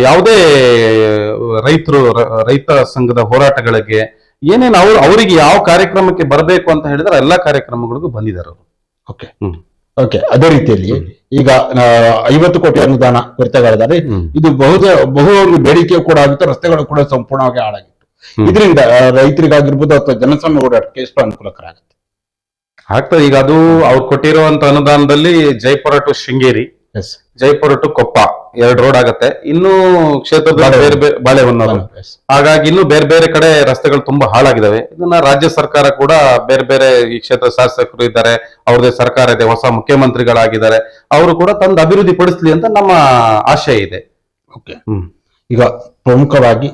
ಯಾವುದೇ ರೈತ ಸಂಘದ ಹೋರಾಟಗಳಿಗೆ ಏನೇನು ಅವರಿಗೆ ಯಾವ ಕಾರ್ಯಕ್ರಮಕ್ಕೆ ಬರಬೇಕು ಅಂತ ಹೇಳಿದ್ರೆ ಎಲ್ಲಾ ಕಾರ್ಯಕ್ರಮಗಳಿಗೂ ಬಂದಿದ್ದಾರೆ ಅವರು. ಓಕೆ ಓಕೆ ಅದೇ ರೀತಿಯಲ್ಲಿ ಈಗ 50 ಕೋಟಿ ಅನುದಾನ ಕುರಿತಾಗಿದ್ದಾರೆ. ಇದು ಬಹು ಒಂದು ಬೇಡಿಕೆ ಕೂಡ ಆಗಿತ್ತು, ರಸ್ತೆಗಳು ಕೂಡ ಸಂಪೂರ್ಣವಾಗಿ ಹಾಳಾಗಿತ್ತು. ಇದರಿಂದ ರೈತರಿಗಾಗಿರ್ಬೋದು ಅಥವಾ ಜನಸಾಮಾನ್ಯ ಓಡಾಟಕ್ಕೆ ಎಷ್ಟು ಅನುಕೂಲಕರ ಆಗುತ್ತೆ? ಆಗ್ತದೆ. ಈಗ ಅದು ಅವ್ರು ಕೊಟ್ಟಿರುವಂತ ಅನುದಾನದಲ್ಲಿ Jayapura to Sringeri, Jayapura to Koppa 2 road ಆಗತ್ತೆ. ಇನ್ನು ಕ್ಷೇತ್ರದಲ್ಲಿ ಬೇರೆ ಬೇರೆ ಬಾಳೆಹೊನ್ನೂರು, ಹಾಗಾಗಿ ಇನ್ನು ಬೇರೆ ಬೇರೆ ಕಡೆ ರಸ್ತೆಗಳು ತುಂಬಾ ಹಾಳಾಗಿದ್ದಾವೆ. ಇದನ್ನ ರಾಜ್ಯ ಸರ್ಕಾರ ಕೂಡ ಬೇರೆ ಬೇರೆ ಈ ಕ್ಷೇತ್ರ ಶಾಸಕರು ಇದ್ದಾರೆ, ಅವ್ರದೇ ಸರ್ಕಾರ ಇದೆ, ಹೊಸ ಮುಖ್ಯಮಂತ್ರಿಗಳಾಗಿದ್ದಾರೆ, ಅವರು ಕೂಡ ತಂದು ಅಭಿವೃದ್ಧಿ ಪಡಿಸ್ಲಿ ಅಂತ ನಮ್ಮ ಆಶಯ ಇದೆ. ಓಕೆ, ಈಗ ಪ್ರಮುಖವಾಗಿ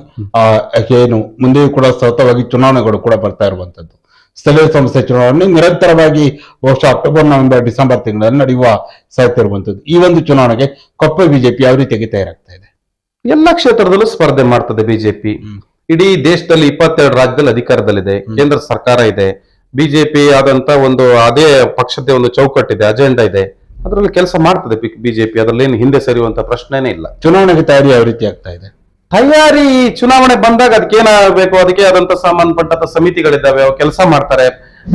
ಏನು ಮುಂದೆಯೂ ಕೂಡ ಸತತವಾಗಿ ಚುನಾವಣೆಗಳು ಕೂಡ ಬರ್ತಾ ಇರುವಂತದ್ದು, ಸ್ಥಳೀಯ ಸಂಸ್ಥೆ ಚುನಾವಣೆ ನಿರಂತರವಾಗಿ ಬಹುಶಃ ಅಕ್ಟೋಬರ್, ನವೆಂಬರ್, ಡಿಸೆಂಬರ್ ತಿಂಗಳಲ್ಲಿ ನಡೆಯುವ ಸಾಧ್ಯತೆ ಇರುವಂತದ್ದು. ಈ ಒಂದು ಚುನಾವಣೆಗೆ ಕೊಪ್ಪ ಬಿಜೆಪಿ ಯಾವ ರೀತಿಯಾಗಿ ತಯಾರಾಗ್ತಾ ಇದೆ? ಎಲ್ಲಾ ಕ್ಷೇತ್ರದಲ್ಲೂ ಸ್ಪರ್ಧೆ ಮಾಡ್ತದೆ ಬಿಜೆಪಿ. ಇಡೀ ದೇಶದಲ್ಲಿ 22 ರಾಜ್ಯದಲ್ಲಿ ಅಧಿಕಾರದಲ್ಲಿದೆ, ಕೇಂದ್ರ ಸರ್ಕಾರ ಇದೆ. ಬಿಜೆಪಿ ಆದಂತ ಒಂದು ಅದೇ ಪಕ್ಷದ ಒಂದು ಚೌಕಟ್ಟಿದೆ, ಅಜೆಂಡಾ ಇದೆ, ಅದರಲ್ಲಿ ಕೆಲಸ ಮಾಡ್ತದೆ ಬಿಜೆಪಿ. ಅದರಲ್ಲಿ ಏನು ಹಿಂದೆ ಸರಿಯುವಂತ ಪ್ರಶ್ನೆನೇ ಇಲ್ಲ. ಚುನಾವಣೆಗೆ ತಯಾರಿ ಯಾವ ರೀತಿ ಆಗ್ತಾ ಇದೆ? ತಯಾರಿ ಚುನಾವಣೆ ಬಂದಾಗ ಅದಕ್ಕೆ ಏನಾಗಬೇಕು, ಅದಕ್ಕೆ ಆದಂತ ಸಂಬಂಧಪಟ್ಟಂತ ಸಮಿತಿಗಳಿದ್ದಾವೆ, ಅವು ಕೆಲಸ ಮಾಡ್ತಾರೆ,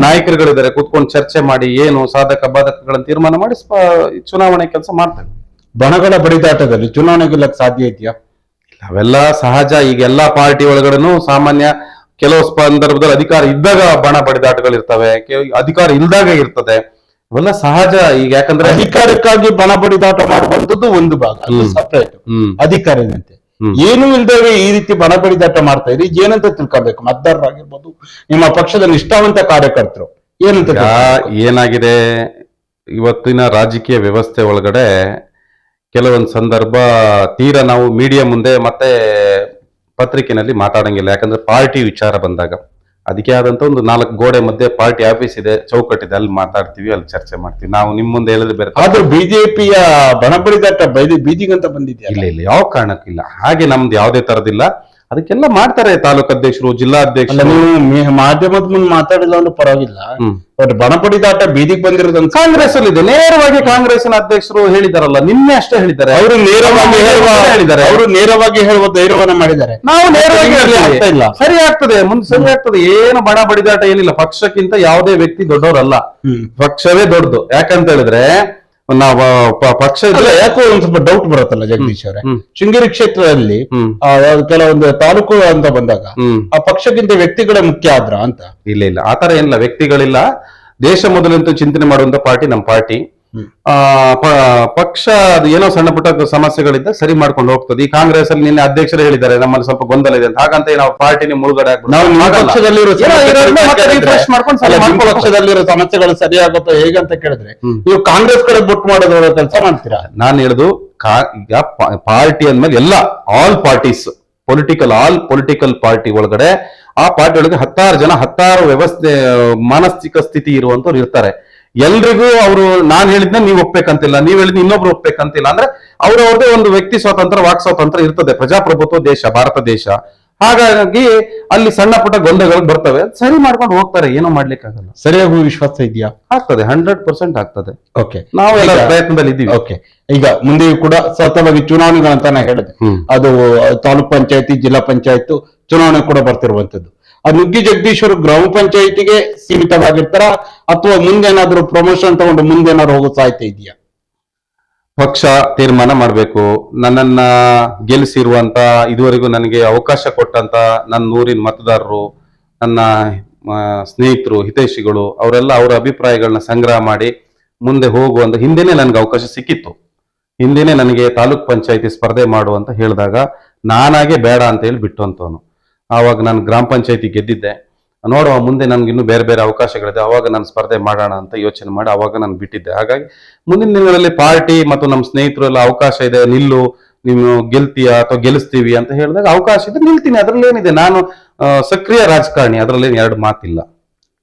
ನಾಯಕರುಗಳಿದ್ದಾರೆ, ಕೂತ್ಕೊಂಡು ಚರ್ಚೆ ಮಾಡಿ ಏನು ಸಾಧಕ ಬಾಧಕಗಳನ್ನು ತೀರ್ಮಾನ ಮಾಡಿ ಚುನಾವಣೆ ಕೆಲಸ ಮಾಡ್ತಾರೆ. ಬಣಗಳ ಬಡಿದಾಟದಲ್ಲಿ ಚುನಾವಣೆ ಗೆಲ್ಲಕ್ಕೆ ಸಾಧ್ಯ ಇದೆಯಾ? ಅವೆಲ್ಲ ಸಹಜ. ಈಗ ಎಲ್ಲಾ ಪಾರ್ಟಿ ಒಳಗಡೆನು ಸಾಮಾನ್ಯ ಕೆಲವು ಸಂದರ್ಭದಲ್ಲಿ ಅಧಿಕಾರ ಇದ್ದಾಗ ಬಣ ಬಡಿದಾಟಗಳು ಇರ್ತವೆ, ಅಧಿಕಾರ ಇಲ್ದಾಗ ಇರ್ತದೆ, ಅವೆಲ್ಲ ಸಹಜ. ಈಗ ಯಾಕಂದ್ರೆ ಅಧಿಕಾರಕ್ಕಾಗಿ ಬಣ ಬಡಿದಾಟ ಮಾಡುವಂತದ್ದು ಒಂದು ಭಾಗ, ಸಪರೇಟ್. ಅಧಿಕಾರದಂತೆ ಏನು ಇಲ್ದೇವೆ ಈ ರೀತಿ ಬಣ ಬಡಿದಾಟ ಮಾಡ್ತಾ ಇರಿ, ಏನಂತ ತಿಳ್ಕೊಬೇಕು ಮತದಾರರಾಗಿರ್ಬೋದು, ನಿಮ್ಮ ಪಕ್ಷದ ನಿಷ್ಠಾವಂತ ಕಾರ್ಯಕರ್ತರು ಏನಂತ? ಏನಾಗಿದೆ ಇವತ್ತಿನ ರಾಜಕೀಯ ವ್ಯವಸ್ಥೆ ಒಳಗಡೆ ಕೆಲವೊಂದು ಸಂದರ್ಭ ತೀರಾ ನಾವು ಮೀಡಿಯಾ ಮುಂದೆ ಮತ್ತೆ ಪತ್ರಿಕೆನಲ್ಲಿ ಮಾತಾಡಂಗಿಲ್ಲ. ಯಾಕಂದ್ರೆ ಪಾರ್ಟಿ ವಿಚಾರ ಬಂದಾಗ ಅದಕ್ಕೆ ಆದಂತ ಒಂದು 4 ಗೋಡೆ ಮಧ್ಯೆ ಪಾರ್ಟಿ ಆಫೀಸ್ ಇದೆ, ಚೌಕಟ್ಟಿದೆ, ಅಲ್ಲಿ ಮಾತಾಡ್ತೀವಿ, ಅಲ್ಲಿ ಚರ್ಚೆ ಮಾಡ್ತೀವಿ. ನಾವು ನಿಮ್ ಮುಂದೆ ಹೇಳಿದ್ರೆ ಬೇರೆ. ಆದ್ರೂ ಬಿಜೆಪಿಯ ಬಣ ಬಡಿದಾಟ ಬೀದಿಗಂತ ಬಂದಿದ್ಯಾ? ಇಲ್ಲ ಇಲ್ಲ, ಯಾವ ಕಾರಣಕ್ಕಿಲ್ಲ. ಹಾಗೆ ನಮ್ದು ಯಾವುದೇ ತರದಿಲ್ಲ. ಅದಕ್ಕೆಲ್ಲ ಮಾಡ್ತಾರೆ ತಾಲೂಕು ಅಧ್ಯಕ್ಷರು, ಜಿಲ್ಲಾಧ್ಯಕ್ಷರು. ನೀವು ಮಾಧ್ಯಮದ ಮುಂದೆ ಮಾತಾಡಿಲ್ಲ ಅಂದ್ರೆ ಪರವಾಗಿಲ್ಲ, ಬಟ್ ಬಣ ಬಡಿದಾಟ ಬೀದಿಗೆ ಬಂದಿರೋದಂತ ಕಾಂಗ್ರೆಸ್ ಅಲ್ಲಿ ಇದೆ. ನೇರವಾಗಿ ಕಾಂಗ್ರೆಸ್ನ ಅಧ್ಯಕ್ಷರು ಹೇಳಿದಾರಲ್ಲ, ನಿನ್ನೆ ಅಷ್ಟೇ ಹೇಳಿದ್ದಾರೆ. ಅವರು ನೇರವಾಗಿ ಹೇಳಿದ್ದಾರೆ, ಅವರು ನೇರವಾಗಿ ಹೇಳುವ ಧೈರ್ಯವನ್ನ ಮಾಡಿದ್ದಾರೆ. ನಾವು ನೇರವಾಗಿ ಆಗ್ತಾ ಇಲ್ಲ. ಸರಿ ಆಗ್ತದೆ, ಮುಂದೆ ಸರಿ ಆಗ್ತದೆ. ಏನು ಬಣ ಬಡಿದಾಟ ಏನಿಲ್ಲ. ಪಕ್ಷಕ್ಕಿಂತ ಯಾವುದೇ ವ್ಯಕ್ತಿ ದೊಡ್ಡವರಲ್ಲ, ಪಕ್ಷವೇ ದೊಡ್ಡದು. ಯಾಕಂತ ಹೇಳಿದ್ರೆ ನಾವು ಪಕ್ಷ ಯಾಕೋ ಒಂದ್ ಸ್ವಲ್ಪ ಡೌಟ್ ಬರುತ್ತಲ್ಲ ಜಗದೀಶ್ ಅವರೇ, ಶೃಂಗೇರಿ ಕ್ಷೇತ್ರದಲ್ಲಿ ಕೆಲವೊಂದು ತಾಲೂಕು ಅಂತ ಬಂದಾಗ ಆ ಪಕ್ಷಕ್ಕಿಂತ ವ್ಯಕ್ತಿಗಳೇ ಮುಖ್ಯ ಆದ್ರ ಅಂತ? ಇಲ್ಲ ಇಲ್ಲ, ಆತರ ಏನಿಲ್ಲ, ವ್ಯಕ್ತಿಗಳಿಲ್ಲ. ದೇಶ ಮೊದಲಂತೂ ಚಿಂತನೆ ಮಾಡುವಂತ ಪಾರ್ಟಿ ನಮ್ಮ ಪಾರ್ಟಿ. ಪಕ್ಷ ಅದು ಏನೋ ಸಣ್ಣ ಪುಟ್ಟ ಸಮಸ್ಯೆಗಳಿದ್ದ ಸರಿ ಮಾಡ್ಕೊಂಡು ಹೋಗ್ತದೆ. ಈ ಕಾಂಗ್ರೆಸ್ ಅಲ್ಲಿ ನಿನ್ನೆ ಅಧ್ಯಕ್ಷರು ಹೇಳಿದ್ದಾರೆ ನಮ್ಮಲ್ಲಿ ಸ್ವಲ್ಪ ಗೊಂದಲ ಇದೆ ಅಂತ, ಹಾಗಂತ ನಾವು ಪಾರ್ಟಿನ ಮುಳುಗಡೆ ಪಕ್ಷದಲ್ಲಿರೋ ಸಮಸ್ಯೆಗಳು ಸರಿಯಾಗುತ್ತೋ ಹೇಗಂತ ಕೇಳಿದ್ರೆ ನೀವು ಕಾಂಗ್ರೆಸ್ ಕಡೆ ಬುಟ್ ಮಾಡೋದ್ರ ಕೆಲಸ ಮಾಡ್ತೀರಾ? ನಾನು ಹೇಳುದು ಈಗ ಪಾರ್ಟಿ ಅಂದ್ಮೇಲೆ ಎಲ್ಲ all parties, all political party ಒಳಗಡೆ ಆ ಪಾರ್ಟಿ ಒಳಗೆ 10 ಜನ 10 ವ್ಯವಸ್ಥೆ ಮಾನಸಿಕ ಸ್ಥಿತಿ ಇರುವಂತವ್ರು ಇರ್ತಾರೆ. ಎಲ್ರಿಗೂ ಅವರು ನಾನ್ ಹೇಳಿದ್ನ ನೀವ್ ಒಪ್ಬೇಕಂತಿಲ್ಲ, ನೀವ್ ಹೇಳಿದ್ ಇನ್ನೊಬ್ರು ಒಪ್ಬೇಕಂತಿಲ್ಲ. ಅಂದ್ರೆ ಅವ್ರವ್ರದೇ ಒಂದು ವ್ಯಕ್ತಿ ಸ್ವಾತಂತ್ರ್ಯ, ವಾಕ್ ಸ್ವಾತಂತ್ರ್ಯ ಇರ್ತದೆ. ಪ್ರಜಾಪ್ರಭುತ್ವ ದೇಶ ಭಾರತ ದೇಶ. ಹಾಗಾಗಿ ಅಲ್ಲಿ ಸಣ್ಣ ಪುಟ್ಟ ಗೊಂದಲಗಳು ಬರ್ತವೆ, ಸರಿ ಮಾಡ್ಕೊಂಡು ಹೋಗ್ತಾರೆ, ಏನೋ ಮಾಡ್ಲಿಕ್ಕೆ ಆಗಲ್ಲ. ಸರಿಯಾಗಿ ವಿಶ್ವಾಸ ಇದೆಯಾ? ಆಗ್ತದೆ, 100% ಆಗ್ತದೆ. ಓಕೆ, ನಾವೆಲ್ಲ ಪ್ರಯತ್ನದಲ್ಲಿ ಇದ್ದೀವಿ. ಓಕೆ. ಈಗ ಮುಂದೆಯೂ ಕೂಡ ಸತತವಾಗಿ ಚುನಾವಣೆಗಳಂತಾನೆ ಹೇಳಿದೆ, ಅದು ತಾಲೂಕ್ ಪಂಚಾಯತಿ, ಜಿಲ್ಲಾ ಪಂಚಾಯತ್ ಚುನಾವಣೆ ಕೂಡ ಬರ್ತಿರುವಂತದ್ದು. ಆ ನುಗ್ಗಿ ಜಗದೀಶ್ವರ ಗ್ರಾಮ ಪಂಚಾಯತಿಗೆ ಸೀಮಿತವಾಗಿರ್ತಾರ ಅಥವಾ ಮುಂದೇನಾದ್ರೂ ಪ್ರಮೋಷನ್ ತಗೊಂಡು ಮುಂದೇನಾದ್ರು ಹೋಗೋ ಸಾಧ್ಯತೆ ಇದೆಯಾ? ಪಕ್ಷ ತೀರ್ಮಾನ ಮಾಡಬೇಕು. ನನ್ನನ್ನ ಗೆಲ್ಲಿಸಿರುವಂತ, ಇದುವರೆಗೂ ನನಗೆ ಅವಕಾಶ ಕೊಟ್ಟಂತ ನನ್ನ ಊರಿನ ಮತದಾರರು, ನನ್ನ ಸ್ನೇಹಿತರು, ಹಿತೈಷಿಗಳು, ಅವರೆಲ್ಲ ಅವರ ಅಭಿಪ್ರಾಯಗಳನ್ನ ಸಂಗ್ರಹ ಮಾಡಿ ಮುಂದೆ ಹೋಗುವಂತ. ಹಿಂದೆನೆ ನನಗೆ ಅವಕಾಶ ಸಿಕ್ಕಿತ್ತು. ಹಿಂದೆನೆ ನನಗೆ ತಾಲೂಕ್ ಪಂಚಾಯತಿ ಸ್ಪರ್ಧೆ ಮಾಡು ಅಂತ ಹೇಳಿದಾಗ ನಾನಾಗೆ ಬೇಡ ಅಂತ ಹೇಳಿ ಬಿಟ್ಟುವಂತವನು. ಆವಾಗ ನಾನು ಗ್ರಾಮ ಪಂಚಾಯತಿ ಗೆದ್ದಿದ್ದೆ. ನೋಡುವ ಮುಂದೆ ನನ್ಗೆ ಇನ್ನೂ ಬೇರೆ ಬೇರೆ ಅವಕಾಶಗಳಿದೆ, ಅವಾಗ ನಾನು ಸ್ಪರ್ಧೆ ಮಾಡೋಣ ಅಂತ ಯೋಚನೆ ಮಾಡಿ ಅವಾಗ ನಾನು ಬಿಟ್ಟಿದ್ದೆ. ಹಾಗಾಗಿ ಮುಂದಿನ ದಿನಗಳಲ್ಲಿ ಪಾರ್ಟಿ ಮತ್ತು ನಮ್ಮ ಸ್ನೇಹಿತರು ಎಲ್ಲ ಅವಕಾಶ ಇದೆ, ನಿಲ್ಲು, ನೀನು ಗೆಲ್ತೀಯಾ ಅಥವಾ ಗೆಲ್ಲಿಸ್ತೀವಿ ಅಂತ ಹೇಳಿದಾಗ ಅವಕಾಶ ಇದೆ, ನಿಲ್ತೀನಿ. ಅದ್ರಲ್ಲಿ ಏನಿದೆ, ನಾನು ಸಕ್ರಿಯ ರಾಜಕಾರಣಿ, ಅದ್ರಲ್ಲಿ ಎರಡು ಮಾತಿಲ್ಲ.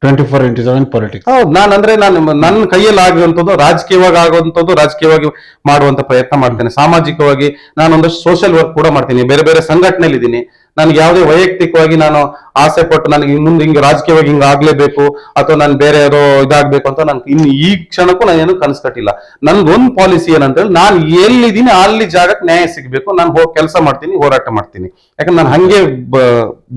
24/7 ಪಾಲಿಟಿಕ್ಸ್. ಹೌದು, ನನ್ನ ಕೈಯಲ್ಲಿ ಆಗುವಂಥದ್ದು ರಾಜಕೀಯವಾಗಿ ಮಾಡುವಂತ ಪ್ರಯತ್ನ ಮಾಡ್ತೇನೆ. ಸಾಮಾಜಿಕವಾಗಿ ನಾನು ಒಂದಷ್ಟು ಸೋಷಿಯಲ್ ವರ್ಕ್ ಕೂಡ ಮಾಡ್ತೀನಿ, ಬೇರೆ ಬೇರೆ ಸಂಘಟನೆಯಲ್ಲಿ ಇದ್ದೀನಿ. ನನಗೆ ಯಾವುದೇ ವೈಯಕ್ತಿಕವಾಗಿ ನಾನು ಆಸೆ ಪಟ್ಟು ನನಗೆ ಮುಂದೆ ಹಿಂಗೆ ರಾಜಕೀಯವಾಗಿ ಹಿಂಗ ಆಗ್ಲೇಬೇಕು ಅಥವಾ ನಾನು ಬೇರೆ ಯಾರೋ ಇದಾಗ್ಬೇಕು ಅಂತ ನಾನು ಇನ್ನು ಈ ಕ್ಷಣಕ್ಕೂ ನಾನು ಏನು ಕನಸು ಕಟ್ಟಿಲ್ಲ. ನನ್ಗೊಂದು ಪಾಲಿಸಿ ಏನಂತ ಹೇಳಿ, ನಾನು ಎಲ್ಲಿದ್ದೀನಿ ಅಲ್ಲಿ ಜಾಗಕ್ಕೆ ನ್ಯಾಯ ಸಿಗ್ಬೇಕು, ನಾನು ಹೋಗಿ ಕೆಲಸ ಮಾಡ್ತೀನಿ, ಹೋರಾಟ ಮಾಡ್ತೀನಿ. ಯಾಕಂದ್ರೆ ನಾನು ಹಂಗೆ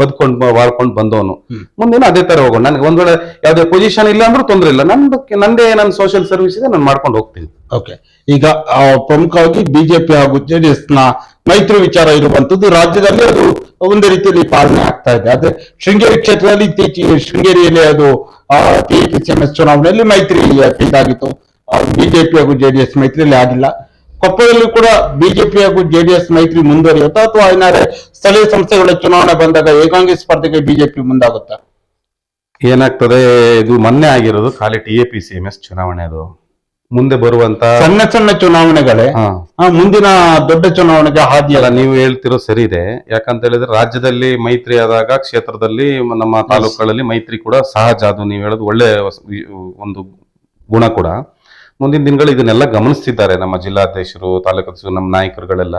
ಬಾಳ್ಕೊಂಡು ಬಂದವನು. ಮುಂದೇನು ಅದೇ ತರ ಹೋಗೋಣ. ನನಗೆ ಒಂದ್ ವೇಳೆ ಯಾವ್ದೇ ಪೊಸಿಷನ್ ಇಲ್ಲ ಅಂದ್ರೂ ತೊಂದ್ರೆ ಇಲ್ಲ, ನಂದೇ ನನ್ನ ಸೋಷಿಯಲ್ ಸರ್ವಿಸ್ ಇದೆ, ನಾನು ಮಾಡ್ಕೊಂಡು ಹೋಗ್ತೀನಿ. ಓಕೆ. ಈಗ ಪ್ರಮುಖವಾಗಿ ಬಿಜೆಪಿ ಹಾಗೂ ಜೆಡಿಎಸ್ ನ ಮೈತ್ರಿ ವಿಚಾರ ಇರುವಂತದ್ದು ರಾಜ್ಯದಲ್ಲಿ ಅದು ಒಂದು ರೀತಿಯಲ್ಲಿ ಪಾಲನೆ ಆಗ್ತಾ ಇದೆ. ಆದ್ರೆ ಶೃಂಗೇರಿ ಕ್ಷೇತ್ರದಲ್ಲಿ ಇತ್ತೀಚೆಗೆ ಶೃಂಗೇರಿಯಲ್ಲಿ ಅದು TPCMS ಚುನಾವಣೆಯಲ್ಲಿ ಮೈತ್ರಿ ಇದಾಗಿತ್ತು, ಬಿಜೆಪಿ ಹಾಗೂ ಜೆಡಿಎಸ್ ಮೈತ್ರಿಯಲ್ಲಿ ಆಗಿಲ್ಲ. ಕೊಪ್ಪಳದಲ್ಲಿ ಕೂಡ ಬಿಜೆಪಿ ಹಾಗೂ ಜೆಡಿಎಸ್ ಮೈತ್ರಿ ಮುಂದುವರಿಯುತ್ತಾ ಅಥವಾ ಏನಾದ್ರೆ ಸ್ಥಳೀಯ ಸಂಸ್ಥೆಗಳ ಚುನಾವಣೆ ಬಂದಾಗ ಏಕಾಂಗಿ ಸ್ಪರ್ಧೆಗೆ ಬಿಜೆಪಿ ಮುಂದಾಗುತ್ತಾ? ಏನಾಗ್ತದೆ, ಇದು ಮೊನ್ನೆ ಆಗಿರೋದು ಖಾಲಿ TPCMS ಚುನಾವಣೆ. ಅದು ಮುಂದೆ ಬರುವಂತ ಸಣ್ಣ ಸಣ್ಣ ಚುನಾವಣೆಗಳೇ ಮುಂದಿನ ದೊಡ್ಡ ಚುನಾವಣೆಗೆ ಹಾದಿಯಲ್ಲ. ನೀವು ಹೇಳ್ತಿರೋ ಸರಿ ಇದೆ. ಯಾಕಂತ ಹೇಳಿದ್ರೆ ರಾಜ್ಯದಲ್ಲಿ ಮೈತ್ರಿ ಆದಾಗ ಕ್ಷೇತ್ರದಲ್ಲಿ ನಮ್ಮ ತಾಲೂಕುಗಳಲ್ಲಿ ಮೈತ್ರಿ ಕೂಡ ಸಹಜ. ಅದು ನೀವು ಹೇಳೋದು ಒಳ್ಳೆ ಒಂದು ಗುಣ ಕೂಡ. ಮುಂದಿನ ದಿನಗಳು ಇದನ್ನೆಲ್ಲ ಗಮನಿಸ್ತಿದ್ದಾರೆ ನಮ್ಮ ಜಿಲ್ಲಾಧ್ಯಕ್ಷರು, ತಾಲೂಕು ನಮ್ಮ ನಾಯಕರುಗಳೆಲ್ಲ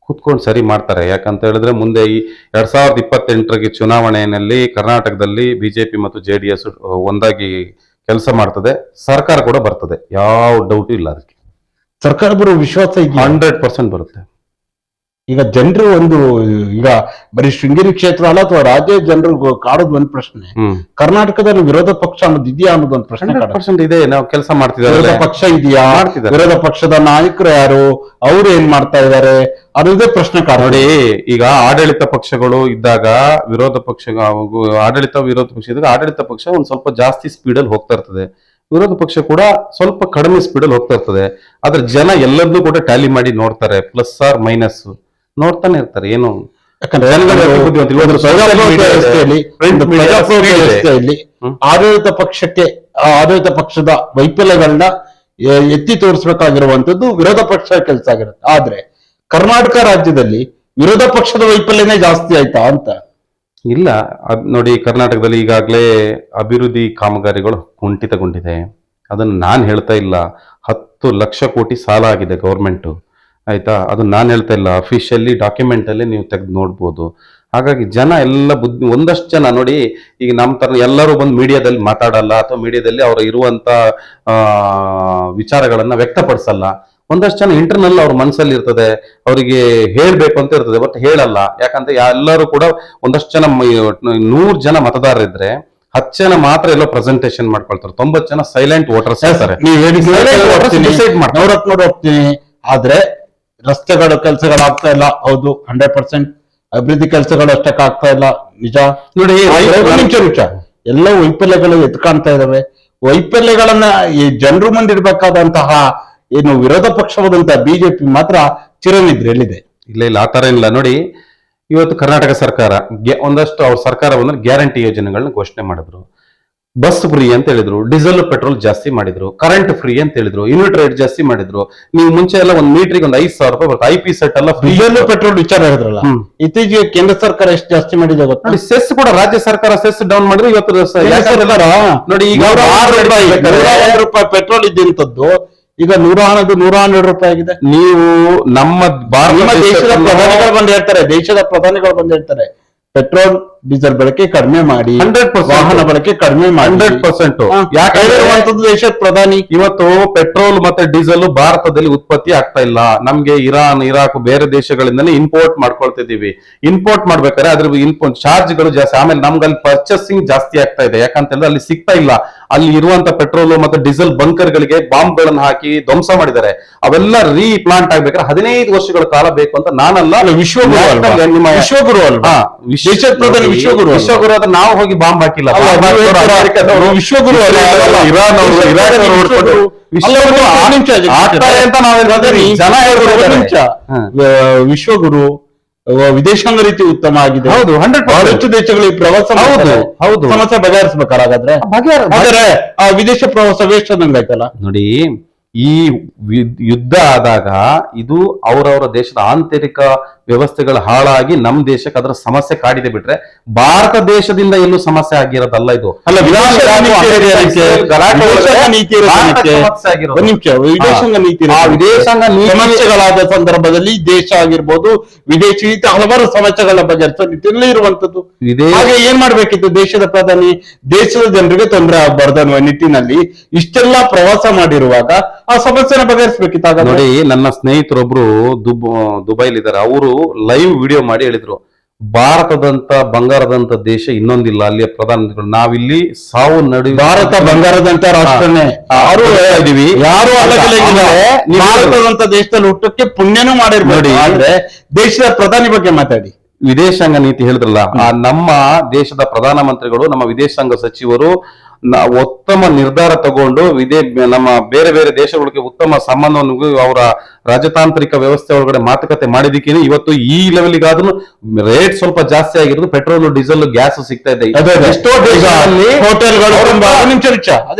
ಕುತ್ಕೊಂಡು ಸರಿ ಮಾಡ್ತಾರೆ. ಯಾಕಂತ ಹೇಳಿದ್ರೆ ಮುಂದೆ ಈ 2028 ಚುನಾವಣೆಯಲ್ಲಿ ಕರ್ನಾಟಕದಲ್ಲಿ ಬಿಜೆಪಿ ಮತ್ತು JDS ಒಂದಾಗಿ ಕೆಲಸ ಮಾಡ್ತದೆ, ಸರ್ಕಾರ ಕೂಡ ಬರ್ತದೆ, ಯಾವ ಡೌಟು ಇಲ್ಲ. ಅದಕ್ಕೆ ಸರ್ಕಾರ ಬರೋ ವಿಶ್ವಾಸ 100% ಬರುತ್ತೆ. ಈಗ ಜನರು ಈಗ ಬರೀ ಶೃಂಗೇರಿ ಕ್ಷೇತ್ರ ಅಲ್ಲ ಅಥವಾ ರಾಜ್ಯ ಜನರು ಕಾಡೋದು ಒಂದು ಪ್ರಶ್ನೆ, ಕರ್ನಾಟಕದಲ್ಲಿ ವಿರೋಧ ಪಕ್ಷ ಅನ್ನೋದು ಇದೆಯಾ ಅನ್ನೋದು ಒಂದು ಪ್ರಶ್ನೆ. 100% ಇದೆ. ನಾವು ಕೆಲಸ ಮಾಡ್ತಿದ್ದಾರೆ, ವಿರೋಧ ಪಕ್ಷ ಇದೆಯಾ, ವಿರೋಧ ಪಕ್ಷದ ನಾಯಕರು ಯಾರು, ಅವ್ರು ಏನ್ ಮಾಡ್ತಾ ಇದಾರೆ ಅನ್ನೋದೇ ಪ್ರಶ್ನೆ ನೋಡಿ. ಈಗ ಆಡಳಿತ ಪಕ್ಷಗಳು ಇದ್ದಾಗ ವಿರೋಧ ಪಕ್ಷ ಇದ್ದಾಗ ಆಡಳಿತ ಪಕ್ಷ ಒಂದ್ ಸ್ವಲ್ಪ ಜಾಸ್ತಿ ಸ್ಪೀಡಲ್ಲಿ ಹೋಗ್ತಾ ಇರ್ತದೆ, ವಿರೋಧ ಪಕ್ಷ ಕೂಡ ಸ್ವಲ್ಪ ಕಡಿಮೆ ಸ್ಪೀಡಲ್ಲಿ ಹೋಗ್ತಾ ಇರ್ತದೆ. ಆದ್ರೆ ಜನ ಎಲ್ಲದನ್ನೂ ಕೂಡ ಟ್ಯಾಲಿ ಮಾಡಿ ನೋಡ್ತಾರೆ, ಪ್ಲಸ್ ಆರ್ ಮೈನಸ್ ನೋಡ್ತಾನೆ ಇರ್ತಾರೆ. ಏನು ಆಡಳಿತ ಪಕ್ಷದ ವೈಫಲ್ಯಗಳನ್ನ ಎತ್ತಿ ತೋರಿಸಬೇಕಾಗಿರುವಂತದ್ದು ವಿರೋಧ ಪಕ್ಷ ಕೆಲಸ ಆಗಿರುತ್ತೆ. ಆದ್ರೆ ಕರ್ನಾಟಕ ರಾಜ್ಯದಲ್ಲಿ ವಿರೋಧ ಪಕ್ಷದ ವೈಫಲ್ಯನೇ ಜಾಸ್ತಿ ಆಯ್ತಾ ಅಂತ? ಇಲ್ಲ. ನೋಡಿ, ಕರ್ನಾಟಕದಲ್ಲಿ ಈಗಾಗಲೇ ಅಭಿವೃದ್ಧಿ ಕಾಮಗಾರಿಗಳು ಕುಂಠಿತಗೊಂಡಿದೆ. ಅದನ್ನು ನಾನು ಹೇಳ್ತಾ ಇಲ್ಲ. 10 ಲಕ್ಷ ಕೋಟಿ ಸಾಲ ಆಗಿದೆ ಗೌರ್ಮೆಂಟ್, ಆಯ್ತಾ? ಅದು ನಾನು ಹೇಳ್ತಾ ಇಲ್ಲ, ಅಫಿಷಿಯಲಿ ಡಾಕ್ಯುಮೆಂಟ್ ಅಲ್ಲಿ ನೀವು ತೆಗೆದು ನೋಡ್ಬೋದು. ಹಾಗಾಗಿ ಜನ ಎಲ್ಲ ಒಂದಷ್ಟು ಜನ ನೋಡಿ, ಈಗ ನಮ್ಮ ತರ ಎಲ್ಲರೂ ಬಂದು ಮೀಡಿಯಾದಲ್ಲಿ ಮಾತಾಡಲ್ಲ ಅಥವಾ ಮೀಡಿಯಾದಲ್ಲಿ ಅವರ ಇರುವಂತ ವಿಚಾರಗಳನ್ನ ವ್ಯಕ್ತಪಡಿಸಲ್ಲ. ಒಂದಷ್ಟು ಜನ ಇಂಟರ್ನಲ್ ಅವ್ರ ಮನಸ್ಸಲ್ಲಿ ಇರ್ತದೆ, ಅವರಿಗೆ ಹೇಳ್ಬೇಕು ಅಂತ ಇರ್ತದೆ, ಬಟ್ ಹೇಳಲ್ಲ. ಯಾಕಂದ್ರೆ ಎಲ್ಲರೂ ಕೂಡ ಒಂದಷ್ಟು ಜನ 100 ಜನ ಮತದಾರರಿದ್ರೆ 10 ಜನ ಮಾತ್ರ ಎಲ್ಲೋ ಪ್ರೆಸೆಂಟೇಶನ್ ಮಾಡ್ಕೊಳ್ತಾರೆ, 90 ಜನ ಸೈಲೆಂಟ್ ವೋಟರ್ಸ್ ಇರ್ತಾರೆ. ಹೋಗ್ತೀನಿ ಆದ್ರೆ ರಸ್ತೆಗಳ ಕೆಲಸಗಳಾಗ್ತಾ ಇಲ್ಲ. ಹೌದು, 100% ಅಭಿವೃದ್ಧಿ ಕೆಲಸಗಳು ಅಷ್ಟಕ್ಕೆ ಆಗ್ತಾ ಇಲ್ಲ, ನಿಜ. ನೋಡಿ, ಎಲ್ಲ ವೈಫಲ್ಯಗಳು ಎತ್ಕಾಣ್ತಾ ಇದಾವೆ. ವೈಫಲ್ಯಗಳನ್ನ ಈ ಜನರು ಮುಂದಿಡ್ಬೇಕಾದಂತಹ ಏನು ವಿರೋಧ ಪಕ್ಷವಾದಂತಹ ಬಿಜೆಪಿ ಮಾತ್ರ ಚಿರನಿದ್ರೆಯಲ್ಲಿದೆ. ಇಲ್ಲ, ಆ ತರ ಇಲ್ಲ. ನೋಡಿ, ಇವತ್ತು ಕರ್ನಾಟಕ ಸರ್ಕಾರ ಒಂದಷ್ಟು ಅವ್ರ ಸರ್ಕಾರ ಬಂದ್ರೆ ಗ್ಯಾರಂಟಿ ಯೋಜನೆಗಳನ್ನ ಘೋಷಣೆ ಮಾಡಿದ್ರು. ಬಸ್ ಫ್ರೀ ಅಂತ ಹೇಳಿದ್ರು, ಡೀಸೆಲ್ ಪೆಟ್ರೋಲ್ ಜಾಸ್ತಿ ಮಾಡಿದ್ರು, ಕರೆಂಟ್ ಫ್ರೀ ಅಂತ ಹೇಳಿದ್ರು, ಯೂನಿಟ್ ರೇಟ್ ಜಾಸ್ತಿ ಮಾಡಿದ್ರು. ನೀವು ಮುಂಚೆ ಎಲ್ಲ ಒಂದ್ ಮೀಟರ್ಗೆ ಒಂದು 5,000 ರೂಪಾಯಿ ಬರುತ್ತೆ. IP ಸೆಟ್ ಎಲ್ಲ ಡೀಸೆಲ್ ಪೆಟ್ರೋಲ್ ವಿಚಾರ ಹೇಳಿದ್ರಲ್ಲ, ಇತ್ತೀಚೆಗೆ ಕೇಂದ್ರ ಸರ್ಕಾರ ಎಷ್ಟು ಜಾಸ್ತಿ ಮಾಡಿದೆ ಗೊತ್ತಾ? ನೋಡಿ, ಸೆಸ್ ಕೂಡ ರಾಜ್ಯ ಸರ್ಕಾರ ಸೆಸ್ ಡೌನ್ ಮಾಡಿದ್ರೆ ಇವತ್ತು ನೋಡಿ, ಈಗ 100 ರೂಪಾಯಿ ಪೆಟ್ರೋಲ್ ಇದ್ದಂಥದ್ದು ಈಗ 112 ರೂಪಾಯಿ ಆಗಿದೆ. ನೀವು ನಮ್ಮ ದೇಶದ ಪ್ರಧಾನಿಗಳು ಬಂದು ಹೇಳ್ತಾರೆ ಪೆಟ್ರೋಲ್ ಡೀಸೆಲ್ ಬಳಕೆ ಕಡಿಮೆ ಮಾಡಿ, 100% ವಾಹನ ಬಳಕೆ ಕಡಿಮೆ ಮಾಡಿ. 100%. ಯಾಕಂದ್ರೆ ಯಾಕಂದ್ರೆ ದೇಶದ ಪ್ರಧಾನಿ ಇವತ್ತು ಪೆಟ್ರೋಲ್ ಮತ್ತೆ ಡೀಸೆಲ್ ಭಾರತದಲ್ಲಿ ಉತ್ಪತ್ತಿ ಆಗ್ತಾ ಇಲ್ಲ. ನಮ್ಗೆ ಇರಾನ್, ಇರಾಕ್ ಬೇರೆ ದೇಶಗಳಿಂದನೇ ಇಂಪೋರ್ಟ್ ಮಾಡ್ಕೊಳ್ತಿದೀವಿ. ಇಂಪೋರ್ಟ್ ಮಾಡ್ಬೇಕಾದ್ರೆ ಅದ್ರ ಇನ್ಪುಟ್ ಚಾರ್ಜ್ಗಳು ಜಾಸ್ತಿ, ಆಮೇಲೆ ನಮ್ಗೆ ಅಲ್ಲಿ ಪರ್ಚೇಸಿಂಗ್ ಜಾಸ್ತಿ ಆಗ್ತಾ ಇದೆ. ಯಾಕಂತಂದ್ರೆ ಅಲ್ಲಿ ಸಿಗ್ತಾ ಇಲ್ಲ. ಅಲ್ಲಿ ಇರುವಂತ ಪೆಟ್ರೋಲ್ ಮತ್ತೆ ಡೀಸೆಲ್ ಬಂಕರ್ ಗಳಿಗೆ ಬಾಂಬ್ ಗಳನ್ನ ಹಾಕಿ ಧ್ವಂಸ ಮಾಡಿದ್ದಾರೆ. ಅವೆಲ್ಲ ರೀಪ್ಲಾಂಟ್ ಆಗ್ಬೇಕಾದ್ರೆ 15 ವರ್ಷಗಳ ಕಾಲ ಬೇಕು ಅಂತ ನಾನಲ್ಲ, ವಿಶ್ವಗುರು ಅಲ್ವಾ? ನಿಮ್ಮ ವಿಶ್ವಗುರು ಅಲ್ವಾ? ದೇಶದ ಪ್ರಧಾನಿ ವಿಶ್ವಗುರು ಅಲ್ವಾ? ವಿಶ್ವಗುರು ಆದ್ರೆ ನಾವು ಹೋಗಿ ಬಾಂಬ್ ಹಾಕಿಲ್ಲ. ಅಲ್ಲ, ಅಮೆರಿಕದವರು, ವಿಶ್ವಗುರು ಅಲ್ಲ, ಇರಾನ್ ಅವರು, ಇರಾಕ್ ಅವರು ಹೊಡ್ಕೊಂಡು ವಿಶ್ವಗುರು ಆಗ್ತಾರೆ ಅಂತ ನಾವೇನ್ ಜನ ಹೇಳ್ತಾರೆ. ವಿಶ್ವಗುರು ವಿದೇಶಾಂಗ ರೀತಿ ಉತ್ತಮ ಆಗಿದೆ. ಹೌದು, 100%. ಬಹಳಷ್ಟು ದೇಶಗಳಿಗೆ ಪ್ರವಾಸ ಹೌದು, ಹೌದು. ಸಮಸ್ಯೆ ಬಗೆಹರಿಸಬೇಕಾದ್ರೆ ಆದರೆ ಆ ವಿದೇಶ ಪ್ರವಾಸ ವೇಸ್ಟ್ ಆದಂಗಾಯ್ತಲ್ಲ. ನೋಡಿ, ಈ ಯುದ್ಧ ಆದಾಗ ಇದು ಅವರವರ ದೇಶದ ಆಂತರಿಕ ವ್ಯವಸ್ಥೆಗಳು ಹಾಳಾಗಿ ನಮ್ ದೇಶಕ್ಕೆ ಅದರ ಸಮಸ್ಯೆ ಕಾಡಿದೆ ಬಿಟ್ರೆ ಭಾರತ ದೇಶದಿಂದ ಎಲ್ಲೂ ಸಮಸ್ಯೆ ಆಗಿರೋದಲ್ಲ. ಇದು ಅಲ್ಲ, ವಿದೇಶಾಂಗ ನೀತಿ ಸಮಸ್ಯೆಗಳಾದ ಸಂದರ್ಭದಲ್ಲಿ ದೇಶ ಆಗಿರ್ಬೋದು, ವಿದೇಶಿ ನೀತಿ ಹಲವಾರು ಸಮಸ್ಯೆಗಳ ಬಗೆಹರಿಸುವ ನಿಟ್ಟಿನಲ್ಲಿ ಇರುವಂತದ್ದು. ಹಾಗೆ ಏನ್ ಮಾಡ್ಬೇಕಿತ್ತು ದೇಶದ ಪ್ರಧಾನಿ? ದೇಶದ ಜನರಿಗೆ ತೊಂದರೆ ಆಗಬಾರ್ದು ಅನ್ನುವ ನಿಟ್ಟಿನಲ್ಲಿ ಇಷ್ಟೆಲ್ಲ ಪ್ರವಾಸ ಮಾಡಿರುವಾಗ ಆ ಸಮಸ್ಯೆನ ಬಗೆಹರಿಸಬೇಕಿತ್ತು. ನೋಡಿ, ನನ್ನ ಸ್ನೇಹಿತರೊಬ್ರು ದುಬೈಲಿದ್ದಾರೆ. ಅವರು ಲೈವ್ ವಿಡಿಯೋ ಮಾಡಿ ಹೇಳಿದ್ರು, ಭಾರತದಂತ ಬಂಗಾರದಂತ ದೇಶ ಇನ್ನೊಂದಿಲ್ಲ. ಅಲ್ಲಿಯ ಪ್ರಧಾನಮಂತ್ರಿಗಳು ನಾವಿಲ್ಲಿ ಸಾವು ನಡುವೆ ಭಾರತ ಬಂಗಾರದಂತ ರಾಷ್ಟ್ರನೇ ಇದೀವಿ. ಯಾರು ಭಾರತದಂತ ದೇಶದಲ್ಲಿ ಹುಟ್ಟಕ್ಕೆ ಪುಣ್ಯನೂ ಮಾಡಿರ್ಬೋದು. ಆದ್ರೆ ದೇಶದ ಪ್ರಧಾನಿ ಬಗ್ಗೆ ಮಾತಾಡಿ. ವಿದೇಶಾಂಗ ನೀತಿ ಹೇಳಿದ್ರಲ್ಲ, ಆ ನಮ್ಮ ದೇಶದ ಪ್ರಧಾನಮಂತ್ರಿಗಳು, ನಮ್ಮ ವಿದೇಶಾಂಗ ಸಚಿವರು ಉತ್ತಮ ನಿರ್ಧಾರ ತಗೊಂಡು ನಮ್ಮ ಬೇರೆ ಬೇರೆ ದೇಶಗಳಿಗೆ ಉತ್ತಮ ಸಂಬಂಧವನ್ನು ಅವರ ರಾಜತಾಂತ್ರಿಕ ವ್ಯವಸ್ಥೆ ಒಳಗಡೆ ಮಾತುಕತೆ ಮಾಡಿದಕ್ಕೇನೆ ಇವತ್ತು ಈ ಲೆವೆಲ್ಗಾದ್ರೂ ರೇಟ್ ಸ್ವಲ್ಪ ಜಾಸ್ತಿ ಆಗಿರೋದು. ಪೆಟ್ರೋಲ್, ಡೀಸೆಲ್, ಗ್ಯಾಸ್ ಸಿಗ್ತಾ ಇದೆ. ಎಷ್ಟೋ ದೇಶಗಳಲ್ಲಿ ಹೋಟೆಲ್ಗಳು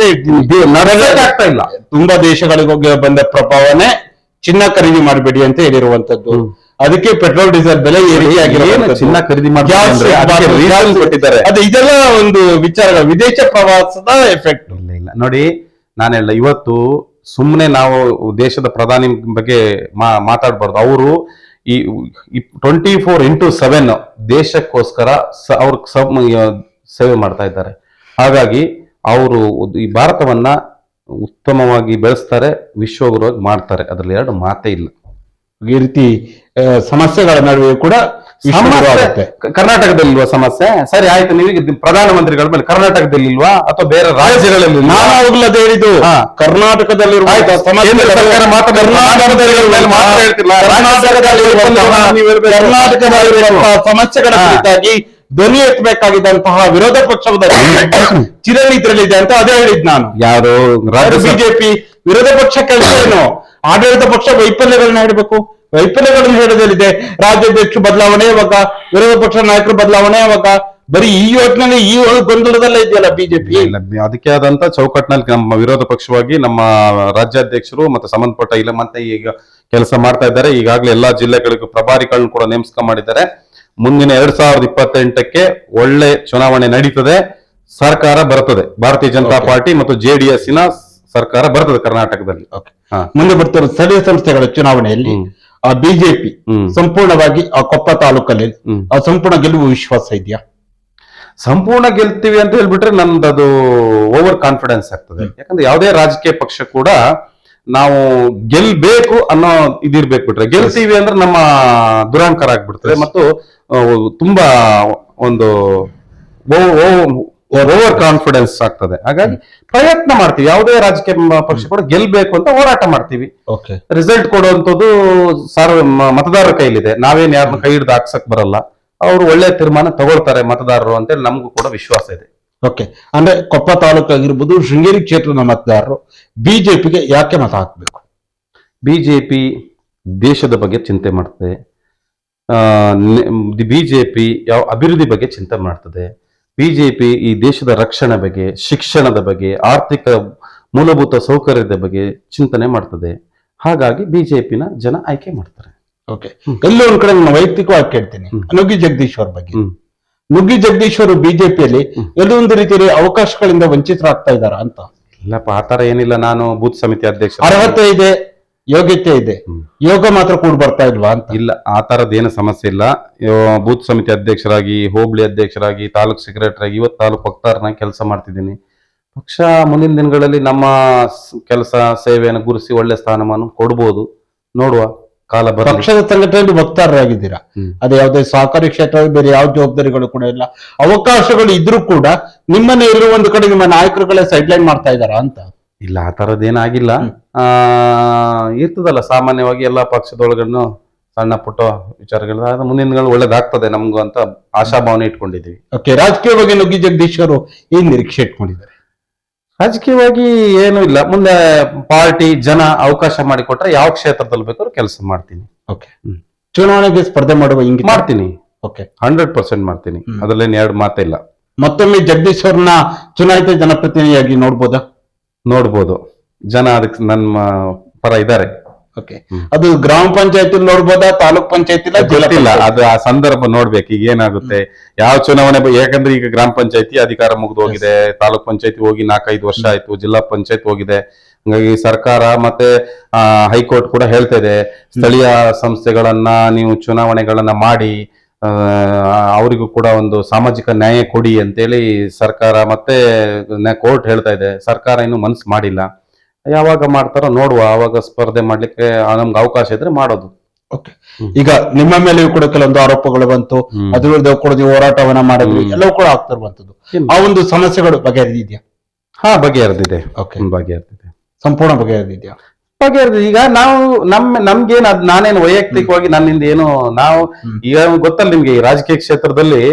ಆಗ್ತಾ ಇಲ್ಲ. ತುಂಬಾ ದೇಶಗಳಿಗೆ ಹೋಗಿ ಬಂದ ಪ್ರಭಾವನೆ ಚಿನ್ನ ಖರೀದಿ ಮಾಡಬೇಡಿ ಅಂತ ಹೇಳಿರುವಂತದ್ದು. ಅದಕ್ಕೆ ಪೆಟ್ರೋಲ್ ಡೀಸೆಲ್ ಬೆಲೆ ಏರಿಕೆ ಆಗಿರೋ ಚಿನ್ನ ಖರೀದಿ ಕೊಟ್ಟಿದ್ದಾರೆ. ಅದು ಇದೆಲ್ಲ ಒಂದು ವಿಚಾರಗಳು, ವಿದೇಶ ಪ್ರವಾಸದ ಎಫೆಕ್ಟ್. ಇಲ್ಲ ನೋಡಿ, ನಾನೆಲ್ಲ ಇವತ್ತು ಸುಮ್ಮನೆ ನಾವು ದೇಶದ ಪ್ರಧಾನಿ ಬಗ್ಗೆ ಮಾತಾಡ್ಬಾರ್ದು. ಅವರು ಈ 24x7 ದೇಶಕ್ಕೋಸ್ಕರ ಅವ್ರ ಸೇವೆ ಮಾಡ್ತಾ ಇದ್ದಾರೆ. ಹಾಗಾಗಿ ಅವರು ಈ ಭಾರತವನ್ನ ಉತ್ತಮವಾಗಿ ಬೆಳೆಸ್ತಾರೆ, ವಿಶ್ವಗುರುವಾಗಿ ಮಾಡ್ತಾರೆ. ಅದ್ರಲ್ಲಿ ಎರಡು ಮಾತೇ ಇಲ್ಲ. ಈ ರೀತಿ ಸಮಸ್ಯೆಗಳ ನಡುವೆ ಕೂಡ ಕರ್ನಾಟಕದಲ್ಲಿಲ್ವಾ ಸಮಸ್ಯೆ? ಸರಿ ಆಯ್ತು, ನೀವು ಪ್ರಧಾನಮಂತ್ರಿಗಳ ಮೇಲೆ ಕರ್ನಾಟಕದಲ್ಲಿಲ್ವಾ ಅಥವಾ ಬೇರೆ ರಾಜ್ಯಗಳಲ್ಲಿ? ನಾನು ಅವಾಗಲೇ ಹೇಳಿದ್ದು ಕರ್ನಾಟಕದಲ್ಲಿರುವ ಸಮಸ್ಯೆಗಳ ಕುರಿತಾಗಿ ಧ್ವನಿ ಎತ್ತಬೇಕಾಗಿದ್ದಂತಹ ವಿರೋಧ ಪಕ್ಷದ ಚಿರನಿದ್ರಲ್ಲಿದೆ ಅಂತ ಅದೇ ಹೇಳಿದ್ ನಾನು. ಯಾರು ಬಿಜೆಪಿ ವಿರೋಧ ಪಕ್ಷ ಕೆಲಸ ಏನು? ಆಡಳಿತ ಪಕ್ಷ ವೈಫಲ್ಯಗಳನ್ನ ಹೇಳಬೇಕು. ವೈಫಲ್ಯಗಳನ್ನು ಹೇಳೋದಲ್ಲಿದೆ. ರಾಜ್ಯಾಧ್ಯಕ್ಷರು ಬದಲಾವಣೆ ಯಾವಾಗ, ವಿರೋಧ ಪಕ್ಷ ನಾಯಕರು ಬದಲಾವಣೆ ಯಾವಾಗ? ಬರೀ ಈ ಯೋಚನೆ, ಈ ಗೊಂದಲದಲ್ಲೇ ಇದೆಯಲ್ಲ ಬಿಜೆಪಿ. ಅದಕ್ಕೆ ಆದಂತ ಚೌಕಟ್ಟಿನಲ್ಲಿ ನಮ್ಮ ವಿರೋಧ ಪಕ್ಷವಾಗಿ ನಮ್ಮ ರಾಜ್ಯಾಧ್ಯಕ್ಷರು ಮತ್ತೆ ಸಂಬಂಧಪಟ್ಟ ಇಲ್ಲ ಮತ್ತೆ ಈಗ ಕೆಲಸ ಮಾಡ್ತಾ ಇದ್ದಾರೆ. ಈಗಾಗಲೇ ಎಲ್ಲಾ ಜಿಲ್ಲೆಗಳಿಗೂ ಪ್ರಭಾರಿಗಳನ್ನ ಕೂಡ ನೇಮಕ ಮಾಡಿದ್ದಾರೆ. ಮುಂದಿನ 2028ಕ್ಕೆ ಒಳ್ಳೆ ಚುನಾವಣೆ ನಡೀತದೆ, ಸರ್ಕಾರ ಬರ್ತದೆ. ಭಾರತೀಯ ಜನತಾ ಪಾರ್ಟಿ ಮತ್ತು JDS ನ ಸರ್ಕಾರ ಬರ್ತದೆ ಕರ್ನಾಟಕದಲ್ಲಿ. ಮುಂದೆ ಬರ್ತಿರೋ ಸ್ಥಳೀಯ ಸಂಸ್ಥೆಗಳ ಚುನಾವಣೆಯಲ್ಲಿ ಬಿಜೆಪಿ ಸಂಪೂರ್ಣವಾಗಿ ಆ ಕೊಪ್ಪ ತಾಲೂಕಲ್ಲಿ ಸಂಪೂರ್ಣ ಗೆಲುವು ವಿಶ್ವಾಸ ಇದೆಯಾ? ಸಂಪೂರ್ಣ ಗೆಲ್ತೀವಿ ಅಂತ ಹೇಳ್ಬಿಟ್ರೆ ನಮ್ದದು ಓವರ್ ಕಾನ್ಫಿಡೆನ್ಸ್ ಆಗ್ತದೆ. ಯಾಕಂದ್ರೆ ಯಾವುದೇ ರಾಜಕೀಯ ಪಕ್ಷ ಕೂಡ ನಾವು ಗೆಲ್ಬೇಕು ಅನ್ನೋ ಇದಿರ್ಬೇಕು. ಬಿಟ್ರೆ ಗೆಲ್ತೀವಿ ಅಂದ್ರೆ ನಮ್ಮ ದುರಹಂಕಾರ ಆಗ್ಬಿಡ್ತದೆ ಮತ್ತು ತುಂಬಾ ಒಂದು ಓವರ್ ಕಾನ್ಫಿಡೆನ್ಸ್ ಆಗ್ತದೆ. ಹಾಗಾಗಿ ಪ್ರಯತ್ನ ಮಾಡ್ತೀವಿ. ಯಾವುದೇ ರಾಜಕೀಯ ಪಕ್ಷ ಕೂಡ ಗೆಲ್ಬೇಕು ಅಂತ ಹೋರಾಟ ಮಾಡ್ತೀವಿ. ರಿಸಲ್ಟ್ ಕೊಡುವಂಥದ್ದು ಮತದಾರರ ಕೈಲಿದೆ. ನಾವೇನ್ ಯಾರನ್ನ ಕೈ ಹಿಡಿದು ಹಾಕ್ಸಕ್ ಬರಲ್ಲ. ಅವರು ಒಳ್ಳೆ ತೀರ್ಮಾನ ತಗೊಳ್ತಾರೆ ಮತದಾರರು ಅಂತೇಳಿ ನಮಗೂ ಕೂಡ ವಿಶ್ವಾಸ ಇದೆ. ಓಕೆ, ಅಂದ್ರೆ ಕೊಪ್ಪ ತಾಲೂಕು ಆಗಿರ್ಬೋದು, ಶೃಂಗೇರಿ ಕ್ಷೇತ್ರದ ಮತದಾರರು ಬಿಜೆಪಿಗೆ ಯಾಕೆ ಮತ ಹಾಕ್ಬೇಕು? ಬಿಜೆಪಿ ದೇಶದ ಬಗ್ಗೆ ಚಿಂತೆ ಮಾಡ್ತದೆ. ಬಿಜೆಪಿ ಯಾವ ಅಭಿವೃದ್ಧಿ ಬಗ್ಗೆ ಚಿಂತೆ ಮಾಡ್ತದೆ. ಬಿಜೆಪಿ ಈ ದೇಶದ ರಕ್ಷಣೆ ಬಗ್ಗೆ, ಶಿಕ್ಷಣದ ಬಗ್ಗೆ, ಆರ್ಥಿಕ ಮೂಲಭೂತ ಸೌಕರ್ಯದ ಬಗ್ಗೆ ಚಿಂತನೆ ಮಾಡ್ತದೆ. ಹಾಗಾಗಿ ಬಿಜೆಪಿನ ಜನ ಆಯ್ಕೆ ಮಾಡ್ತಾರೆ. ಓಕೆ, ಎಲ್ಲೋ ಒಂದ್ ಕಡೆ ನಾನು ವೈಯಕ್ತಿಕವಾಗಿ ಕೇಳ್ತೀನಿ ನುಗ್ಗಿ ಜಗದೀಶ್ವರ್ ಬಗ್ಗೆ. ನುಗ್ಗಿ ಜಗದೀಶ್ವರ್ ಬಿಜೆಪಿಯಲ್ಲಿ ಎಲ್ಲೋ ಒಂದು ರೀತಿಯಲ್ಲಿ ಅವಕಾಶಗಳಿಂದ ವಂಚಿತರಾಗ್ತಾ ಇದ್ದಾರಾ ಅಂತ? ಇಲ್ಲಪ್ಪ, ಆತರ ಏನಿಲ್ಲ. ನಾನು ಬೂತ್ ಸಮಿತಿ ಅಧ್ಯಕ್ಷ. ಅರ್ಹತೆ ಇದೆ, ಯೋಗ್ಯತೆ ಇದೆ, ಯೋಗ ಮಾತ್ರ ಕೂಡ ಬರ್ತಾ ಇಲ್ವಾ ಅಂತ. ಇಲ್ಲ, ಆ ತರದ್ದೇನು ಸಮಸ್ಯೆ ಇಲ್ಲ. ಬೂತ್ ಸಮಿತಿ ಅಧ್ಯಕ್ಷರಾಗಿ, ಹೋಬಳಿ ಅಧ್ಯಕ್ಷರಾಗಿ, ತಾಲೂಕ್ ಸೆಕ್ರೆಟರಿ ಆಗಿ, ಇವತ್ತು ತಾಲೂಕ್ ವಕ್ತಾರನಾಗಿ ಕೆಲಸ ಮಾಡ್ತಿದ್ದೀನಿ. ಪಕ್ಷ ಮುಂದಿನ ದಿನಗಳಲ್ಲಿ ನಮ್ಮ ಕೆಲಸ ಸೇವೆಯನ್ನು ಗುರುಸಿ ಒಳ್ಳೆ ಸ್ಥಾನಮಾನ ಕೊಡ್ಬೋದು, ನೋಡುವ ಕಾಲ ಬರಲಿ. ಪಕ್ಷದ ಸಂಘಟನೆಯಲ್ಲಿ ವಕ್ತಾರರಾಗಿದ್ದೀರಾ, ಅದು ಯಾವುದೇ ಸಹಕಾರಿ ಕ್ಷೇತ್ರ, ಬೇರೆ ಯಾವ ಜವಾಬ್ದಾರಿಗಳು ಕೂಡ ಇಲ್ಲ, ಅವಕಾಶಗಳು ಇದ್ರೂ ಕೂಡ ನಿಮ್ಮನ್ನ ಇರುವ ಒಂದು ಕಡೆ ನಿಮ್ಮ ನಾಯಕರುಗಳೇ ಸೈಡ್ಲೈನ್ ಮಾಡ್ತಾ ಇದಾರಾ ಅಂತ. ಇಲ್ಲ, ಆ ತರದ್ದೇನಾಗಿಲ್ಲ. ಇರ್ತದಲ್ಲ ಸಾಮಾನ್ಯವಾಗಿ ಎಲ್ಲಾ ಪಕ್ಷದೊಳಗನ್ನು ಸಣ್ಣ ಪುಟ್ಟ ವಿಚಾರಗಳು, ಅದು ಮುಂದಿನ ದಿನಗಳು ಒಳ್ಳೇದಾಗ್ತದೆ ನಮ್ಗೂ ಅಂತ ಆಶಾಭಾವನೆ ಇಟ್ಕೊಂಡಿದ್ದೀವಿ. ಓಕೆ, ರಾಜಕೀಯವಾಗಿ ನುಗ್ಗಿ ಜಗದೀಶ್ ಅವರು ಏನ್ ನಿರೀಕ್ಷೆ ಇಟ್ಕೊಂಡಿದ್ದಾರೆ? ರಾಜಕೀಯವಾಗಿ ಏನು ಇಲ್ಲ, ಮುಂದೆ ಪಾರ್ಟಿ ಜನ ಅವಕಾಶ ಮಾಡಿಕೊಟ್ರೆ ಯಾವ ಕ್ಷೇತ್ರದಲ್ಲಿ ಬೇಕಾದ್ರೂ ಕೆಲಸ ಮಾಡ್ತೀನಿ. ಓಕೆ, ಚುನಾವಣೆಗೆ ಸ್ಪರ್ಧೆ ಮಾಡುವ ಹಿಂಗೆ ಮಾಡ್ತೀನಿ. ಓಕೆ, 100% ಮಾಡ್ತೀನಿ, ಅದ್ರಲ್ಲೇನು ಎರಡು ಮಾತಿಲ್ಲ. ಮತ್ತೊಮ್ಮೆ ಜಗದೀಶ್ ಅವ್ರನ್ನ ಚುನಾಯಿತ ಜನಪ್ರತಿನಿಧಿಯಾಗಿ ನೋಡ್ಬೋದಾ? ನೋಡ್ಬೋದು, ಜನ ಅದಕ್ಕೆ ನನ್ನ ಪರ ಇದ್ದಾರೆ. ಓಕೆ, ಅದು ಗ್ರಾಮ ಪಂಚಾಯತಿ ನೋಡ್ಬೋದಾ, ತಾಲೂಕ್ ಪಂಚಾಯತಿ? ಗೊತ್ತಿಲ್ಲ, ಅದು ಆ ಸಂದರ್ಭ ನೋಡ್ಬೇಕು ಈಗ ಏನಾಗುತ್ತೆ, ಯಾವ ಚುನಾವಣೆ ಯಾಕಂದ್ರೆ ಈಗ ಗ್ರಾಮ ಪಂಚಾಯತಿ ಅಧಿಕಾರ ಮುಗಿದು ಹೋಗಿದೆ, ತಾಲೂಕ್ ಪಂಚಾಯತಿ ಹೋಗಿ 4-5 ವರ್ಷ ಆಯ್ತು, ಜಿಲ್ಲಾ ಪಂಚಾಯತ್ ಹೋಗಿದೆ. ಹಂಗಾಗಿ ಸರ್ಕಾರ ಮತ್ತೆ ಹೈಕೋರ್ಟ್ ಕೂಡ ಹೇಳ್ತಾ ಇದೆ, ಸ್ಥಳೀಯ ಸಂಸ್ಥೆಗಳನ್ನ ನೀವು ಚುನಾವಣೆಗಳನ್ನ ಮಾಡಿ ಅವರಿಗೂ ಕೂಡ ಒಂದು ಸಾಮಾಜಿಕ ನ್ಯಾಯ ಕೊಡಿ ಅಂತೇಳಿ ಸರ್ಕಾರ ಮತ್ತೆ ಕೋರ್ಟ್ ಹೇಳ್ತಾ ಇದೆ. ಸರ್ಕಾರ ಇನ್ನು ಮನ್ಸು ಮಾಡಿಲ್ಲ, ಯಾವಾಗ ಮಾಡ್ತಾರೋ ನೋಡುವ, ಆವಾಗ ಸ್ಪರ್ಧೆ ಮಾಡ್ಲಿಕ್ಕೆ ನಮ್ಗೆ ಅವಕಾಶ ಇದ್ರೆ ಮಾಡೋದು. ಓಕೆ, ಈಗ ನಿಮ್ಮ ಮೇಲೆಯೂ ಕೂಡ ಕೆಲವೊಂದು ಆರೋಪಗಳು ಬಂತು, ಅದ್ರ ವಿರುದ್ಧ ಕೂಡ ನೀವು ಹೋರಾಟವನ್ನ ಮಾಡಿದ್ರಿ, ಎಲ್ಲವೂ ಕೂಡ ಆಗ್ತಿರುವಂತದ್ದು. ಆ ಒಂದು ಸಮಸ್ಯೆಗಳು ಬಗೆಹರಿದಿದ್ಯಾ? ಹಾ, ಬಗೆಹರಿದಿದೆ. ಓಕೆ, ಬಗೆಹರಿದಿದೆ, ಸಂಪೂರ್ಣ ಬಗೆಹರಿದಿದ್ಯಾ? ಬಗೆಹರಿದಿದೆ. ಈಗ ನಾವು ನಮ್ಗೇನು ನಾನೇನು ವೈಯಕ್ತಿಕವಾಗಿ ನನ್ನಿಂದ ಏನು, ನಾವು ಈಗ ಗೊತ್ತಲ್ಲ ನಿಮ್ಗೆ, ಈ ರಾಜಕೀಯ ಕ್ಷೇತ್ರದಲ್ಲಿ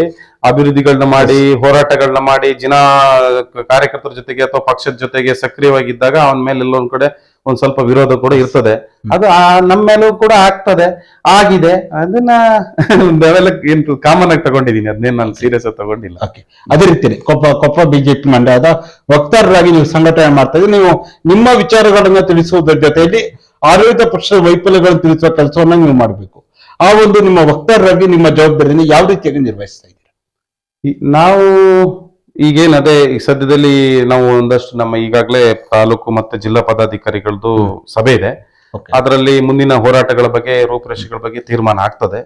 ಅಭಿವೃದ್ಧಿಗಳನ್ನ ಮಾಡಿ, ಹೋರಾಟಗಳನ್ನ ಮಾಡಿ, ಕಾರ್ಯಕರ್ತರ ಜೊತೆಗೆ ಅಥವಾ ಪಕ್ಷದ ಜೊತೆಗೆ ಸಕ್ರಿಯವಾಗಿದ್ದಾಗ ಅವನ ಮೇಲೆ ಎಲ್ಲೊಂದ್ ಕಡೆ ಒಂದ್ ಸ್ವಲ್ಪ ವಿರೋಧ ಕೂಡ ಇರ್ತದೆ. ಅದು ನಮ್ಮ ಮೇಲೂ ಕೂಡ ಆಗ್ತದೆ, ಆಗಿದೆ. ಅದನ್ನ ನಾವೆಲ್ಲ ಏನು ಕಾಮನ್ ಆಗಿ ತಗೊಂಡಿದ್ದೀನಿ, ಅದನ್ನೇನು ನಾನು ಸೀರಿಯಸ್ ಆಗಿ ತಗೊಂಡಿಲ್ಲ. ಓಕೆ, ಅದೇ ರೀತಿ ಕೊಪ್ಪ ಬಿಜೆಪಿ ಮಂಡ್ಯದ ವಕ್ತಾರರಾಗಿ ನೀವು ಸಂಘಟನೆ ಮಾಡ್ತಾ ಇದ್ದೀರಿ. ನೀವು ನಿಮ್ಮ ವಿಚಾರಗಳನ್ನ ತಿಳಿಸುವುದರ ಜೊತೆಯಲ್ಲಿ ಆಡಳಿತ ಪಕ್ಷದ ವೈಫಲ್ಯಗಳನ್ನು ತಿಳಿಸುವ ಕೆಲಸವನ್ನ ನೀವು ಮಾಡಬೇಕು. ಆ ಒಂದು ನಿಮ್ಮ ವಕ್ತಾರರಾಗಿ ನಿಮ್ಮ ಜವಾಬ್ದಾರಿಯನ್ನು ಯಾವ ರೀತಿಯಾಗಿ ನಿರ್ವಹಿಸ್ತಾ ಇದ್ದೀರಾ? ನಾವು ಈಗೇನ್ ಅದೇ ಈ ಸದ್ಯದಲ್ಲಿ ನಾವು ಒಂದಷ್ಟು ನಮ್ಮ ಈಗಾಗಲೇ ತಾಲೂಕು ಮತ್ತೆ ಜಿಲ್ಲಾ ಪದಾಧಿಕಾರಿಗಳದ್ದು ಸಭೆ ಇದೆ. ಅದರಲ್ಲಿ ಮುಂದಿನ ಹೋರಾಟಗಳ ಬಗ್ಗೆ, ರೂಪುರೇಷೆಗಳ ಬಗ್ಗೆ ತೀರ್ಮಾನ ಆಗ್ತದೆ.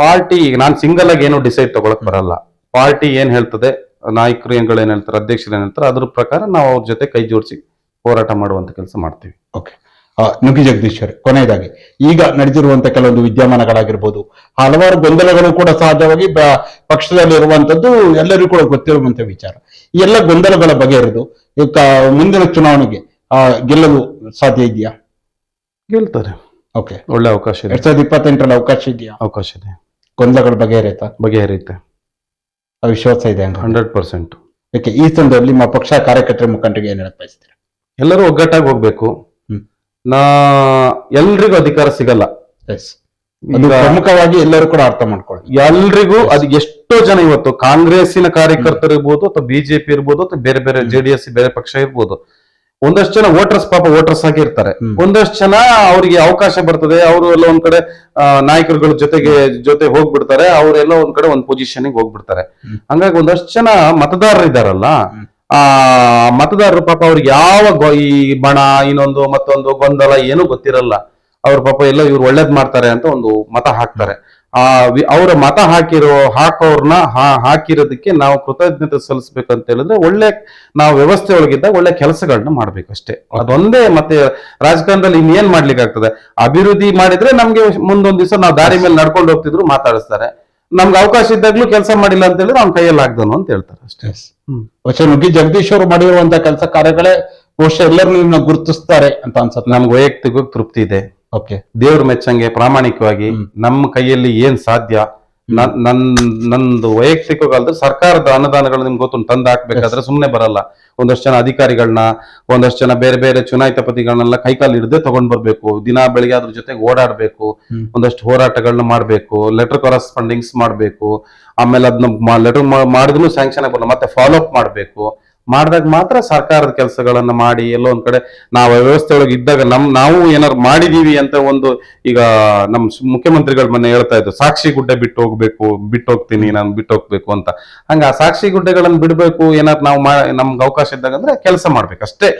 ಪಾರ್ಟಿ ಈಗ ನಾನು ಸಿಂಗಲ್ ಆಗಿ ಏನು ಡಿಸೈಡ್ ತಗೊಳಕ್ ಬರಲ್ಲ. ಪಾರ್ಟಿ ಏನ್ ಹೇಳ್ತದೆ, ನಾಯಕರು ಏನ್ ಹೇಳ್ತಾರೆ, ಅಧ್ಯಕ್ಷರು ಏನ್ ಹೇಳ್ತಾರೆ, ಅದ್ರ ಪ್ರಕಾರ ನಾವು ಅವ್ರ ಜೊತೆ ಕೈ ಜೋಡಿಸಿ ಹೋರಾಟ ಮಾಡುವಂತ ಕೆಲಸ ಮಾಡ್ತೀವಿ. ಓಕೆ, ನುಗ್ಗಿ ಜಗದೀಶ್ ಅವರೇ, ಕೊನೆಯದಾಗಿ ಈಗ ನಡೆದಿರುವಂತಹ ಕೆಲವೊಂದು ವಿದ್ಯಮಾನಗಳಾಗಿರ್ಬೋದು, ಹಲವಾರು ಗೊಂದಲಗಳು ಕೂಡ ಸಹಜವಾಗಿ ಪಕ್ಷದಲ್ಲಿ ಇರುವಂತದ್ದು ಎಲ್ಲರಿಗೂ ಕೂಡ ಗೊತ್ತಿರುವಂತ ವಿಚಾರ. ಈ ಎಲ್ಲ ಗೊಂದಲಗಳ ಬಗೆಹರಿದು ಈಗ ಮುಂದಿನ ಚುನಾವಣೆಗೆ ಗೆಲ್ಲಲು ಸಾಧ್ಯ ಇದೆಯಾ? ಗೆಲ್ತಾರೆ. ಓಕೆ, ಒಳ್ಳೆ ಅವಕಾಶ ಇದೆ. 2028 ಅವಕಾಶ ಇದೆಯಾ? ಅವಕಾಶ ಇದೆ. ಗೊಂದಲಗಳು ಬಗೆಹರಿಯುತ್ತೆ, ವಿಶ್ವಾಸ ಇದೆ 100%. ಓಕೆ, ಈ ಸಂದರ್ಭದಲ್ಲಿ ನಿಮ್ಮ ಪಕ್ಷ ಕಾರ್ಯಕರ್ತರ ಮುಖಂಡರಿಗೆ ಏನ್ ಹೇಳಕ್ ಬಯಸ್ತೀರಾ? ಎಲ್ಲರೂ ಒಗ್ಗಟ್ಟಾಗಿ ಹೋಗ್ಬೇಕು. ಎಲ್ರಿಗೂ ಅಧಿಕಾರ ಸಿಗಲ್ಲ. ಪ್ರಮುಖವಾಗಿ ಎಲ್ಲರೂ ಕೂಡ ಅರ್ಥ ಮಾಡ್ಕೊಳ್ಳಿ. ಎಲ್ರಿಗೂ ಅದು ಎಷ್ಟೋ ಜನ ಇವತ್ತು ಕಾಂಗ್ರೆಸ್ಸಿನ ಕಾರ್ಯಕರ್ತರು ಇರ್ಬೋದು, ಅಥವಾ ಬಿಜೆಪಿ ಇರ್ಬೋದು, ಅಥವಾ ಬೇರೆ ಬೇರೆ ಜೆಡಿಎಸ್ ಬೇರೆ ಪಕ್ಷ ಇರ್ಬೋದು, ಒಂದಷ್ಟು ಜನ ವೋಟರ್ಸ್ ಆಗಿ ಇರ್ತಾರೆ. ಒಂದಷ್ಟು ಜನ ಅವರಿಗೆ ಅವಕಾಶ ಬರ್ತದೆ, ಅವರು ಎಲ್ಲ ಒಂದ್ ಕಡೆ ನಾಯಕರುಗಳ ಜೊತೆ ಹೋಗ್ಬಿಡ್ತಾರೆ, ಅವರೆಲ್ಲ ಒಂದ್ ಕಡೆ ಒಂದ್ ಪೊಸಿಷನ್ ಹೋಗ್ಬಿಡ್ತಾರೆ. ಹಂಗಾಗಿ ಒಂದಷ್ಟು ಜನ ಮತದಾರರು ಇದಾರಲ್ಲ, ಆ ಮತದಾರರು ಪಾಪ ಅವ್ರಿಗೆ ಯಾವ ಈ ಬಣ ಇನ್ನೊಂದು ಮತ್ತೊಂದು ಗೊಂದಲ ಏನೂ ಗೊತ್ತಿರಲ್ಲ. ಅವ್ರ ಪಾಪ ಎಲ್ಲ ಇವ್ರು ಒಳ್ಳೇದ್ ಮಾಡ್ತಾರೆ ಅಂತ ಒಂದು ಮತ ಹಾಕ್ತಾರೆ. ಅವರ ಮತ ಹಾಕೋರ್ನ ಹಾಕಿರೋದಕ್ಕೆ ನಾವು ಕೃತಜ್ಞತೆ ಸಲ್ಲಿಸ್ಬೇಕಂತ ಹೇಳಿದ್ರೆ ನಾವು ವ್ಯವಸ್ಥೆ ಒಳಗಿದ್ದಾಗ ಒಳ್ಳೆ ಕೆಲಸಗಳನ್ನ ಮಾಡ್ಬೇಕಷ್ಟೇ, ಅದೊಂದೇ. ಮತ್ತೆ ರಾಜಕಾರಣದಲ್ಲಿ ಇನ್ನೇನ್ ಮಾಡ್ಲಿಕ್ಕೆ ಆಗ್ತದೆ? ಅಭಿವೃದ್ಧಿ ಮಾಡಿದ್ರೆ ನಮ್ಗೆ ಮುಂದೊಂದ್ ದಿವಸ ನಾವು ದಾರಿ ಮೇಲೆ ನಡ್ಕೊಂಡು ಹೋಗ್ತಿದ್ರು ಮಾತಾಡಿಸ್ತಾರೆ, ನಮ್ಗೆ ಅವಕಾಶ ಇದ್ದಾಗ್ಲೂ ಕೆಲಸ ಮಾಡಿಲ್ಲ ಅಂತ ಹೇಳಿದ್ರೆ ಅವ್ನ ಕೈಯಲ್ಲಿ ಆಗ್ದನು ಅಂತ ಹೇಳ್ತಾರೆ ಅಷ್ಟೇ. ನುಗ್ಗಿ ಜಗದೀಶ್ ಅವರು ಮಾಡಿರುವಂತಹ ಕೆಲಸ ಕಾರ್ಯಗಳೇ ಬಹುಶಃ ಎಲ್ಲರೂ ಗುರುತಿಸ್ತಾರೆ ಅಂತ ಅನ್ಸುತ್ತೆ. ನಮ್ಗೆ ವೈಯಕ್ತಿಕವಾಗಿ ತೃಪ್ತಿ ಇದೆ. ಓಕೆ, ದೇವ್ರ ಮೆಚ್ಚಂಗೆ ಪ್ರಾಮಾಣಿಕವಾಗಿ ನಮ್ಮ ಕೈಯಲ್ಲಿ ಏನ್ ಸಾಧ್ಯ, ನಂದು ವೈಯಕ್ತಿಕವಾಗಲ್ದ್ರೆ ಸರ್ಕಾರದ ಅನುದಾನಗಳು ನಿಮ್ಗೆ ಗೊತ್ತು, ತಂದು ಹಾಕ್ಬೇಕಾದ್ರೆ ಸುಮ್ನೆ ಬರಲ್ಲ. ಒಂದಷ್ಟು ಜನ ಅಧಿಕಾರಿಗಳನ್ನ, ಒಂದಷ್ಟು ಜನ ಬೇರೆ ಬೇರೆ ಚುನಾಯಿತ ಪತಿಗಳನ್ನೆಲ್ಲ ಕೈಕಾಲು ಹಿಡ್ದೇ ತಗೊಂಡ್ ಬರ್ಬೇಕು, ದಿನ ಬೆಳಿಗ್ಗೆ ಅದ್ರ ಜೊತೆಗೆ ಓಡಾಡ್ಬೇಕು, ಒಂದಷ್ಟು ಹೋರಾಟಗಳನ್ನ ಮಾಡ್ಬೇಕು, ಲೆಟರ್ ಕರೆಸ್ಪಾಂಡಿಂಗ್ಸ್ ಮಾಡ್ಬೇಕು, ಆಮೇಲೆ ಅದನ್ನ ಲೆಟರ್ ಮಾಡಿದ್ರು ಸ್ಯಾಂಕ್ಷನ್ ಆಗಲ್ಲ, ಮತ್ತೆ ಫಾಲೋ ಅಪ್ ಮಾಡ್ಬೇಕು. ಮಾಡಿದಾಗ ಮಾತ್ರ ಸರ್ಕಾರದ ಕೆಲಸಗಳನ್ನ ಮಾಡಿ ಎಲ್ಲೋ ಒಂದ್ ಕಡೆ ನಾವು ವ್ಯವಸ್ಥೆ ಒಳಗೆ ಇದ್ದಾಗ ನಾವು ಏನಾರು ಮಾಡಿದೀವಿ ಅಂತ ಒಂದು, ಈಗ ನಮ್ ಮುಖ್ಯಮಂತ್ರಿಗಳ ಮೊನ್ನೆ ಹೇಳ್ತಾ ಇದ್ರು, ಸಾಕ್ಷಿ ಗುಡ್ಡೆ ಬಿಟ್ಟು ಹೋಗ್ತೀನಿ ನಾನು, ಬಿಟ್ಟು ಹೋಗ್ಬೇಕು ಅಂತ. ಹಂಗ ಆ ಸಾಕ್ಷಿ ಗುಡ್ಡೆಗಳನ್ನ ಬಿಡ್ಬೇಕು, ಏನಾರು ನಾವು ನಮ್ಗೆ ಅವಕಾಶ ಇದ್ದಾಗ ಅಂದ್ರೆ ಕೆಲಸ ಮಾಡ್ಬೇಕು ಅಷ್ಟೇ,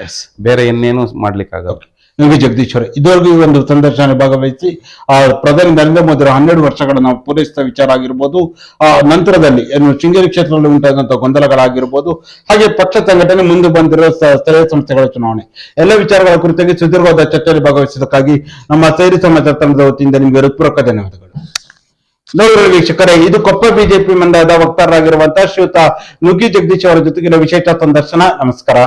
ಬೇರೆ ಇನ್ನೇನು ಮಾಡ್ಲಿಕ್ಕಾಗಲ್ಲ. ನುಗ್ಗಿ ಜಗದೀಶ್ ಅವರೇ. ಇದುವರೆಗೂ ಈ ಒಂದು ಸಂದರ್ಶನ ಭಾಗವಹಿಸಿ ಪ್ರಧಾನಿ ನರೇಂದ್ರ ಮೋದಿ ಅವರು 12 ವರ್ಷಗಳನ್ನ ಪೂರೈಸಿದ ವಿಚಾರ ಆಗಿರ್ಬೋದು, ನಂತರದಲ್ಲಿ ಏನು ಶೃಂಗೇರಿ ಕ್ಷೇತ್ರದಲ್ಲಿ ಉಂಟಾದಂತಹ ಗೊಂದಲಗಳಾಗಿರ್ಬೋದು, ಹಾಗೆ ಪಕ್ಷ ಸಂಘಟನೆ ಮುಂದೆ ಬಂದಿರೋ ಸ್ಥಳೀಯ ಸಂಸ್ಥೆಗಳ ಚುನಾವಣೆ ಎಲ್ಲ ವಿಚಾರಗಳ ಕುರಿತಾಗಿ ಸುದೀರ್ಘವಾದ ಚರ್ಚೆಯಲ್ಲಿ ಭಾಗವಹಿಸಿದ್ದಕ್ಕಾಗಿ ನಮ್ಮ ಸೇರಿ ಸಮಾಚಾರ ತಂಡದ ವತಿಯಿಂದ ನಿಮಗೆ ಹೃತ್ಪೂರ್ವಕ ಧನ್ಯವಾದಗಳು. ನೋಡಿರುವ ವೀಕ್ಷಕರೇ, ಇದು ಕೊಪ್ಪ ಬಿಜೆಪಿ ಮಂಡಲದ ವಕ್ತಾರರಾಗಿರುವಂತಹ ಶ್ರೀಯುತ ನುಗ್ಗಿ ಜಗದೀಶ್ ಅವರ ಜೊತೆಗಿನ ವಿಶೇಷ ಸಂದರ್ಶನ. ನಮಸ್ಕಾರ.